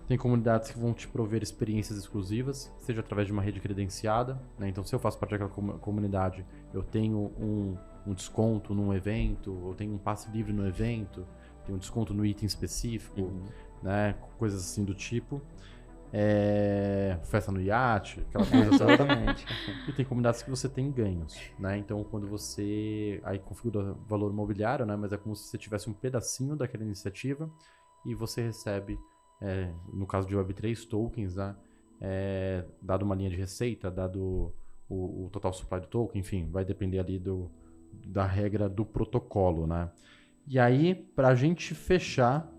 Speaker 1: Tem comunidades que vão te prover experiências exclusivas, seja através de uma rede credenciada, né? Então, se eu faço parte daquela comunidade, eu tenho um desconto num evento, eu tenho um passe livre no evento, tenho um desconto no item específico, né? Coisas assim do tipo. Festa no iate, aquela coisa.
Speaker 3: Exatamente.
Speaker 1: E tem comunidades que você tem ganhos, né? Então, quando você aí configura valor imobiliário, né? Mas é como se você tivesse um pedacinho daquela iniciativa e você recebe, no caso de Web3, tokens, né? Dado uma linha de receita, dado o total supply do token, enfim, vai depender ali da regra do protocolo, né? E aí, pra gente fechar,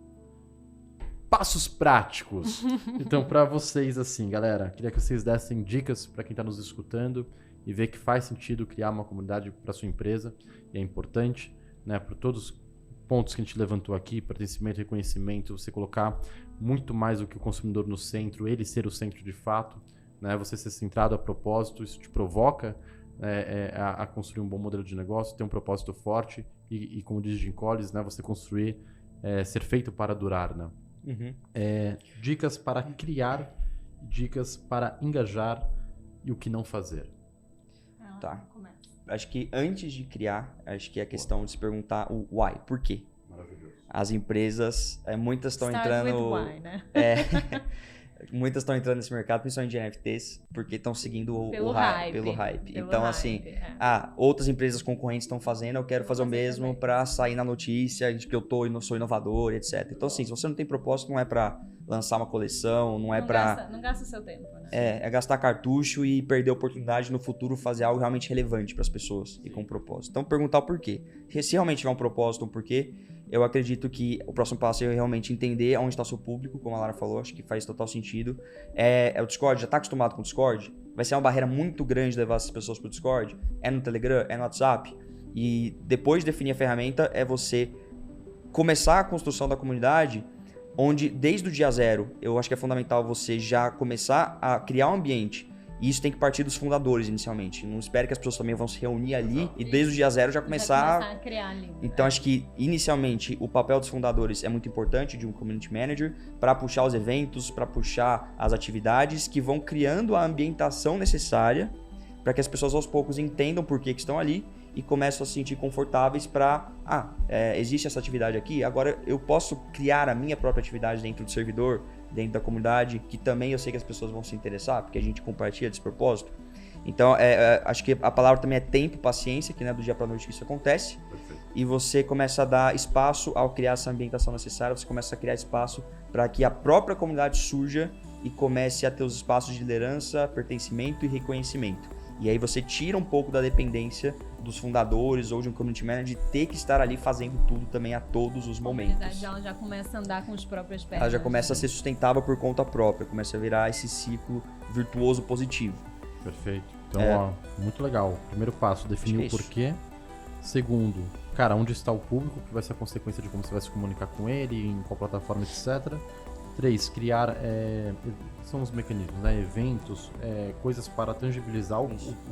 Speaker 1: passos práticos. Então, para vocês, assim, galera, queria que vocês dessem dicas para quem está nos escutando e ver que faz sentido criar uma comunidade para sua empresa. E é importante, né, por todos os pontos que a gente levantou aqui, pertencimento, reconhecimento, você colocar muito mais do que o consumidor no centro, ele ser o centro de fato, né, você ser centrado a propósito, isso te provoca a construir um bom modelo de negócio, ter um propósito forte e como diz Jim Collins, né, você construir, ser feito para durar, né? Dicas para criar, dicas para engajar e o que não fazer.
Speaker 3: Tá. Acho que antes de criar, acho que é a questão de se perguntar o why, por quê?
Speaker 1: Maravilhoso.
Speaker 3: As empresas, muitas estão
Speaker 2: Start
Speaker 3: entrando...
Speaker 2: with why, né?
Speaker 3: Muitas estão entrando nesse mercado, principalmente de NFTs, porque estão seguindo
Speaker 2: Pelo hype.
Speaker 3: Então, assim, outras empresas concorrentes estão fazendo, eu quero fazer o mesmo para sair na notícia de que eu sou inovador, etc. Então, assim, se você não tem propósito, não é para lançar uma coleção, não é para...
Speaker 2: Não gasta seu tempo, né?
Speaker 3: É gastar cartucho e perder a oportunidade de no futuro fazer algo realmente relevante para as pessoas e com propósito. Então, perguntar o porquê. Se realmente tiver um propósito, um porquê, eu acredito que o próximo passo é realmente entender onde está o seu público, como a Lara falou, acho que faz total sentido. O Discord, já está acostumado com o Discord? Vai ser uma barreira muito grande levar essas pessoas para o Discord? É no Telegram? É no WhatsApp? E depois de definir a ferramenta, é você começar a construção da comunidade, onde desde o dia zero, eu acho que é fundamental você já começar a criar um ambiente. E isso tem que partir dos fundadores inicialmente. Não espere que as pessoas também vão se reunir ali e desde o dia zero já começar
Speaker 2: a criar ali.
Speaker 3: Então, acho que, inicialmente, o papel dos fundadores é muito importante, de um community manager, para puxar os eventos, para puxar as atividades que vão criando a ambientação necessária para que as pessoas, aos poucos, entendam por que estão ali e começam a se sentir confortáveis para... existe essa atividade aqui, agora eu posso criar a minha própria atividade dentro do servidor, dentro da comunidade, que também eu sei que as pessoas vão se interessar, porque a gente compartilha desse propósito. Então, acho que a palavra também é tempo, paciência, que não é do dia para a noite que isso acontece.
Speaker 1: Perfeito.
Speaker 3: E você começa a dar espaço ao criar essa ambientação necessária, você começa a criar espaço para que a própria comunidade surja e comece a ter os espaços de liderança, pertencimento e reconhecimento. E aí você tira um pouco da dependência dos fundadores ou de um community manager de ter que estar ali fazendo tudo também a todos os momentos.
Speaker 2: A comunidade ela já começa a andar com as próprias pernas.
Speaker 3: Ela já começa a ser sustentável por conta própria, começa a virar esse ciclo virtuoso positivo.
Speaker 1: Perfeito. Então, muito legal. Primeiro passo, definir o porquê. Segundo, cara, onde está o público, que vai ser a consequência de como você vai se comunicar com ele, em qual plataforma, etc. 3, criar, são os mecanismos, né? Eventos, coisas para tangibilizar o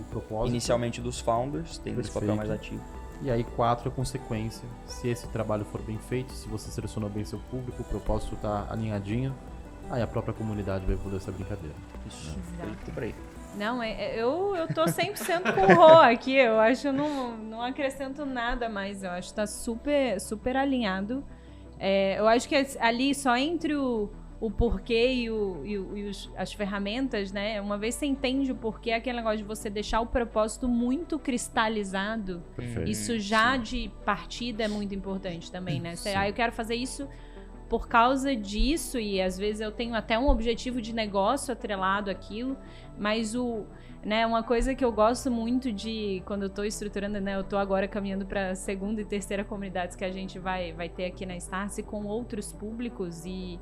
Speaker 1: propósito.
Speaker 3: Inicialmente dos founders, tendo esse papel mais ativo.
Speaker 1: E aí 4, a consequência. Se esse trabalho for bem feito, se você selecionou bem seu público, o propósito está alinhadinho, aí a própria comunidade vai evoluir essa brincadeira.
Speaker 3: Isso, feito por aí.
Speaker 2: Não, eu tô 100% com o Rô aqui, eu acho que não acrescento nada mais, eu acho que tá super, super alinhado. Eu acho que ali só entre o porquê e as ferramentas, né, uma vez você entende o porquê, aquele negócio de você deixar o propósito muito cristalizado,
Speaker 1: Perfeito.
Speaker 2: isso já de partida é muito importante também, né? Eu quero fazer isso por causa disso, e às vezes eu tenho até um objetivo de negócio atrelado àquilo, mas uma coisa que eu gosto muito de, quando eu tô estruturando, né, eu tô agora caminhando para segunda e terceira comunidades que a gente vai ter aqui na Startse com outros públicos, e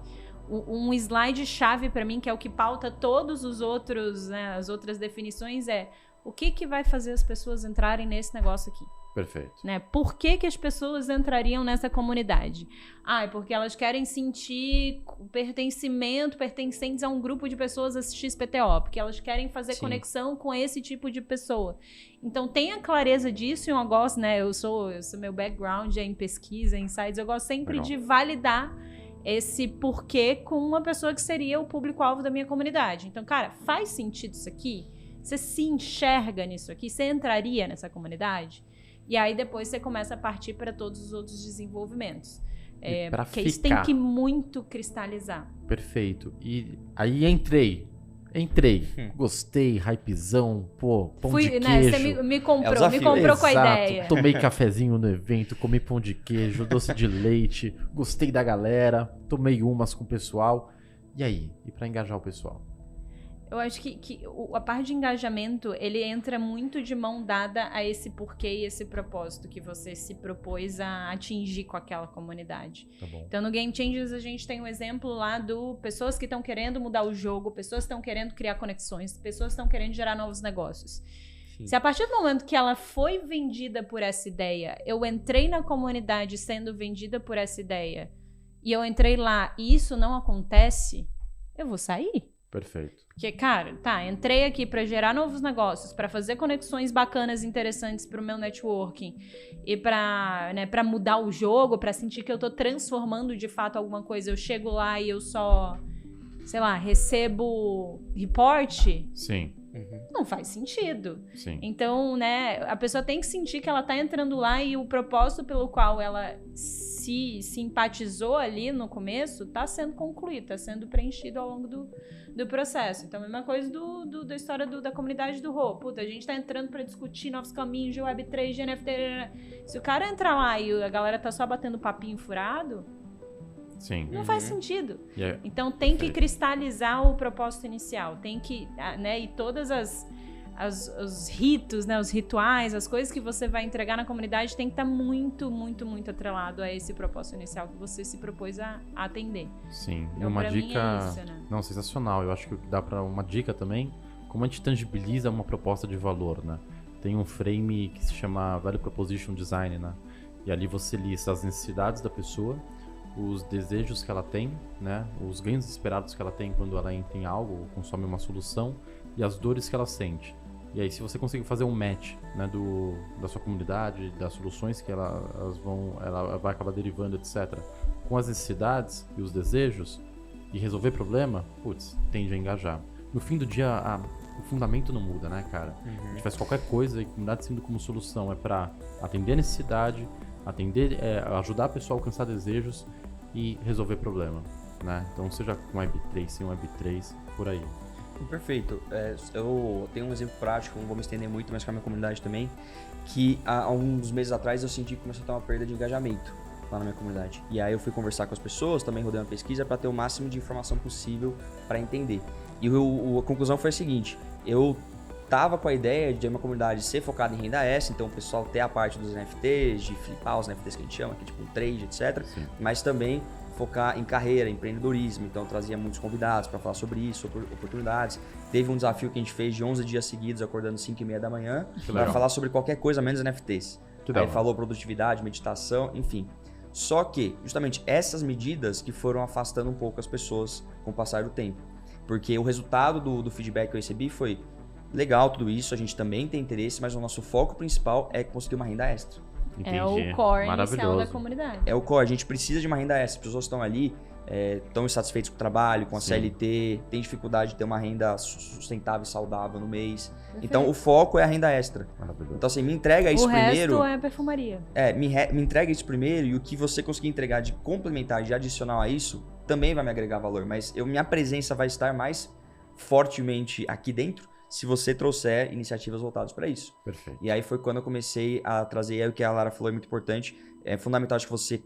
Speaker 2: um slide-chave para mim, que é o que pauta todos os outros, né, as outras definições, o que vai fazer as pessoas entrarem nesse negócio aqui.
Speaker 1: Perfeito.
Speaker 2: Né? Por que as pessoas entrariam nessa comunidade? É porque elas querem sentir pertencentes a um grupo de pessoas a XPTO, porque elas querem fazer conexão com esse tipo de pessoa. Então, tenha clareza disso, e eu gosto, né? Meu background é em pesquisa, em insights, eu gosto sempre de validar esse porquê com uma pessoa que seria o público-alvo da minha comunidade. Então, cara, faz sentido isso aqui? Você se enxerga nisso aqui? Você entraria nessa comunidade? E aí depois você começa a partir para todos os outros desenvolvimentos. Porque isso tem que muito cristalizar.
Speaker 1: Perfeito. E aí entrei. Gostei, hypezão, pão de queijo.
Speaker 2: Você me comprou com a ideia.
Speaker 1: Tomei cafezinho no evento, comi pão de queijo, doce de leite, gostei da galera, tomei umas com o pessoal. E aí? E para engajar o pessoal?
Speaker 2: Eu acho que a parte de engajamento, ele entra muito de mão dada a esse porquê e esse propósito que você se propôs a atingir com aquela comunidade.
Speaker 1: Tá bom.
Speaker 2: Então, no Game Changers, a gente tem um exemplo lá do pessoas que estão querendo mudar o jogo, pessoas que estão querendo criar conexões, pessoas que estão querendo gerar novos negócios. Sim. Se a partir do momento que ela foi vendida por essa ideia, eu entrei na comunidade sendo vendida por essa ideia, e eu entrei lá e isso não acontece, eu vou sair.
Speaker 1: Perfeito.
Speaker 2: Porque, cara, entrei aqui para gerar novos negócios, para fazer conexões bacanas, interessantes pro meu networking e para mudar o jogo, para sentir que eu tô transformando de fato alguma coisa. Eu chego lá e eu só, recebo report.
Speaker 1: Sim.
Speaker 2: Não faz sentido.
Speaker 1: Sim.
Speaker 2: Então, a pessoa tem que sentir que ela tá entrando lá e o propósito pelo qual ela se simpatizou ali no começo tá sendo concluído, tá sendo preenchido ao longo do processo. Então, a mesma coisa da história da comunidade do Rô. Puta, a gente tá entrando pra discutir novos caminhos de Web3, de NFT. Se o cara entrar lá e a galera tá só batendo papinho furado,
Speaker 1: sim,
Speaker 2: não faz sentido.
Speaker 1: Yeah.
Speaker 2: Então, tem que cristalizar o propósito inicial. Tem que, e todas os ritos, os rituais, as coisas que você vai entregar na comunidade tem que estar muito, muito, muito atrelado a esse propósito inicial que você se propôs a atender.
Speaker 1: Sim,
Speaker 2: então,
Speaker 1: e uma dica...
Speaker 2: É isso, né?
Speaker 1: Não, sensacional. Eu acho que dá para uma dica também, como a gente tangibiliza uma proposta de valor, né? Tem um frame que se chama Value Proposition Design, né? E ali você lista as necessidades da pessoa, os desejos que ela tem, né? Os ganhos esperados que ela tem quando ela entra em algo ou consome uma solução e as dores que ela sente. E aí, se você conseguir fazer um match, né, da sua comunidade, das soluções que ela vai acabar derivando, etc., com as necessidades e os desejos e resolver problema, tende a engajar. No fim do dia, o fundamento não muda, né, cara? A gente faz qualquer coisa e a comunidade sendo como solução é para atender a necessidade, ajudar a pessoa a alcançar desejos e resolver problema, né? Então, seja com Web3, sem Web3, por aí.
Speaker 3: Perfeito. Eu tenho um exemplo prático, não vou me estender muito, mas com a minha comunidade também, que há uns meses atrás eu senti que começou a ter uma perda de engajamento lá na minha comunidade. E aí eu fui conversar com as pessoas, também rodei uma pesquisa para ter o máximo de informação possível para entender. E a conclusão foi a seguinte: eu tava com a ideia de uma comunidade ser focada em renda extra, então o pessoal ter a parte dos NFTs, de flipar os NFTs que a gente chama, que é tipo um trade, etc. Sim. Mas também focar em carreira, empreendedorismo, então eu trazia muitos convidados para falar sobre isso, sobre oportunidades. Teve um desafio que a gente fez de 11 dias seguidos, acordando 5h30 da manhã, para falar sobre qualquer coisa menos NFTs.
Speaker 1: Que da
Speaker 3: Aí
Speaker 1: hora.
Speaker 3: falou produtividade, meditação, enfim. Só que, justamente, essas medidas que foram afastando um pouco as pessoas com o passar do tempo. Porque o resultado do feedback que eu recebi foi legal tudo isso, a gente também tem interesse, mas o nosso foco principal é conseguir uma renda extra.
Speaker 2: É
Speaker 1: Entendi.
Speaker 2: o core inicial
Speaker 1: Maravilhoso.
Speaker 2: da comunidade.
Speaker 3: É o core, a gente precisa de uma renda extra. As pessoas estão ali, estão insatisfeitas com o trabalho, com a
Speaker 1: Sim.
Speaker 3: CLT, tem dificuldade de ter uma renda sustentável e saudável no mês.
Speaker 2: Perfeito.
Speaker 3: Então, o foco é a renda extra.
Speaker 1: Maravilhoso.
Speaker 3: Então, assim, me entrega isso
Speaker 2: o
Speaker 3: primeiro.
Speaker 2: resto é perfumaria.
Speaker 3: Me entrega isso primeiro e o que você conseguir entregar de complementar, de adicional a isso, também vai me agregar valor. Mas minha presença vai estar mais fortemente aqui dentro se você trouxer iniciativas voltadas para isso.
Speaker 1: Perfeito.
Speaker 3: E aí foi quando eu comecei a trazer, aí o que a Lara falou é muito importante, é fundamental que você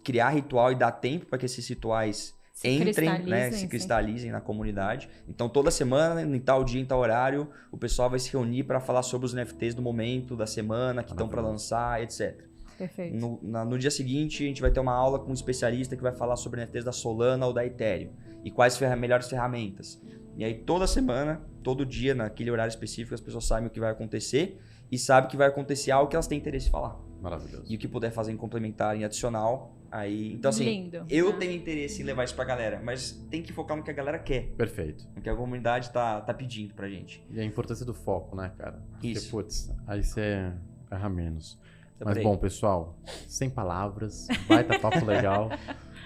Speaker 3: criar ritual e dar tempo para que esses rituais entrem, né, se cristalizem na comunidade. Então toda semana, em tal dia, em tal horário, o pessoal vai se reunir para falar sobre os NFTs do momento, da semana, que estão para lançar, etc.
Speaker 2: Perfeito.
Speaker 3: No dia seguinte, a gente vai ter uma aula com um especialista que vai falar sobre NFTs da Solana ou da Ethereum e quais melhores ferramentas. E aí toda semana, todo dia, naquele horário específico, as pessoas sabem o que vai acontecer e sabem que vai acontecer algo que elas têm interesse em falar.
Speaker 1: Maravilhoso.
Speaker 3: E o que puder fazer em complementar, em adicional, aí... Então assim,
Speaker 2: Lindo.
Speaker 3: eu tenho interesse em levar isso pra galera, mas tem que focar no que a galera quer,
Speaker 1: Perfeito.
Speaker 3: no que a comunidade tá pedindo pra gente.
Speaker 1: E a importância do foco, né, cara? Porque,
Speaker 3: Isso.
Speaker 1: putz, aí você erra menos. Mas
Speaker 3: Também.
Speaker 1: bom, pessoal, sem palavras, baita papo legal.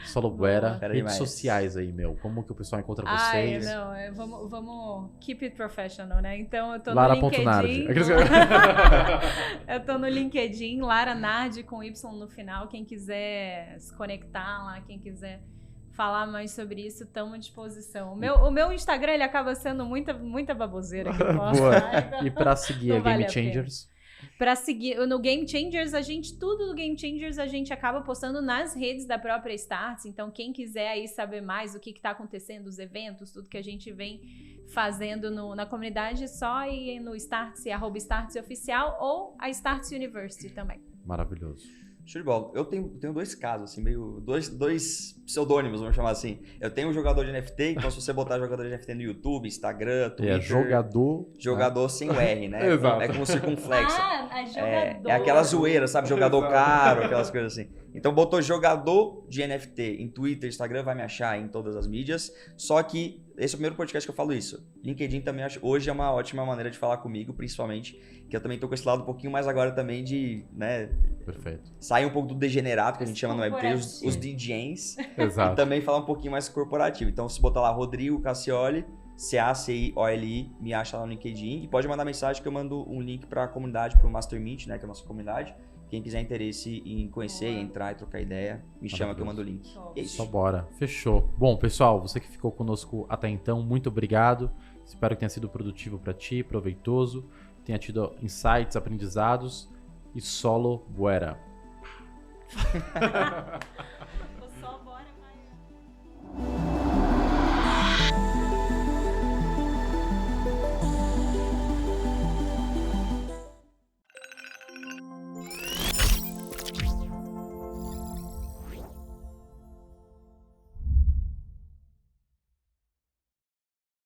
Speaker 1: Solo Buera,
Speaker 3: Quero
Speaker 1: redes
Speaker 3: demais.
Speaker 1: sociais aí, meu. Como que o pessoal encontra
Speaker 2: Ai,
Speaker 1: vocês?
Speaker 2: não, vamos keep it professional, né? Então eu tô no
Speaker 1: Lara.Nard.
Speaker 2: LinkedIn. Eu tô no LinkedIn, Lara Nard com Y no final. Quem quiser se conectar lá, quem quiser falar mais sobre isso, estamos à disposição. O meu Instagram, ele acaba sendo muita baboseira que eu posto.
Speaker 1: Boa.
Speaker 2: lá, então
Speaker 1: E pra seguir
Speaker 2: não
Speaker 1: a Game
Speaker 2: vale a pena.
Speaker 1: Changers?
Speaker 2: Pra seguir, no Game Changers, tudo do Game Changers a gente acaba postando nas redes da própria Startse. Então, quem quiser aí saber mais o que tá acontecendo, os eventos, tudo que a gente vem fazendo na comunidade, é só ir no Startse, @Startse Oficial ou a Startse University também.
Speaker 1: Maravilhoso.
Speaker 3: Show de bola. Eu tenho dois casos, assim, meio... Dois pseudônimos, vamos chamar assim. Eu tenho um jogador de NFT, então se você botar jogador de NFT no YouTube, Instagram, Twitter...
Speaker 1: É jogador...
Speaker 3: Jogador sem o R, né?
Speaker 1: Exato.
Speaker 3: É com circunflexo.
Speaker 2: a jogador.
Speaker 3: É aquela zoeira, sabe? Jogador
Speaker 1: Exato.
Speaker 3: caro, aquelas coisas assim. Então botou jogador de NFT em Twitter, Instagram, vai me achar em todas as mídias. Só que esse é o primeiro podcast que eu falo isso. LinkedIn também hoje é uma ótima maneira de falar comigo, principalmente, que eu também tô com esse lado um pouquinho mais agora também de, né,
Speaker 1: Perfeito.
Speaker 3: sair um pouco do degenerado que a gente chama no Web3, os
Speaker 2: Corporativo.
Speaker 3: DJs, e
Speaker 1: Exato.
Speaker 3: também falar um pouquinho mais corporativo. Então se botar lá Rodrigo Cassioli, CACIOLI, me acha lá no LinkedIn e pode mandar mensagem que eu mando um link para a comunidade, para o Master Meet, né, que é a nossa comunidade. Quem quiser interesse em conhecer, entrar e trocar ideia, me chama que eu mando o link.
Speaker 2: Top.
Speaker 3: É isso.
Speaker 1: Só bora. Fechou. Bom, pessoal, você que ficou conosco até então, muito obrigado. Espero que tenha sido produtivo para ti, proveitoso. Tenha tido insights, aprendizados. E solo buera.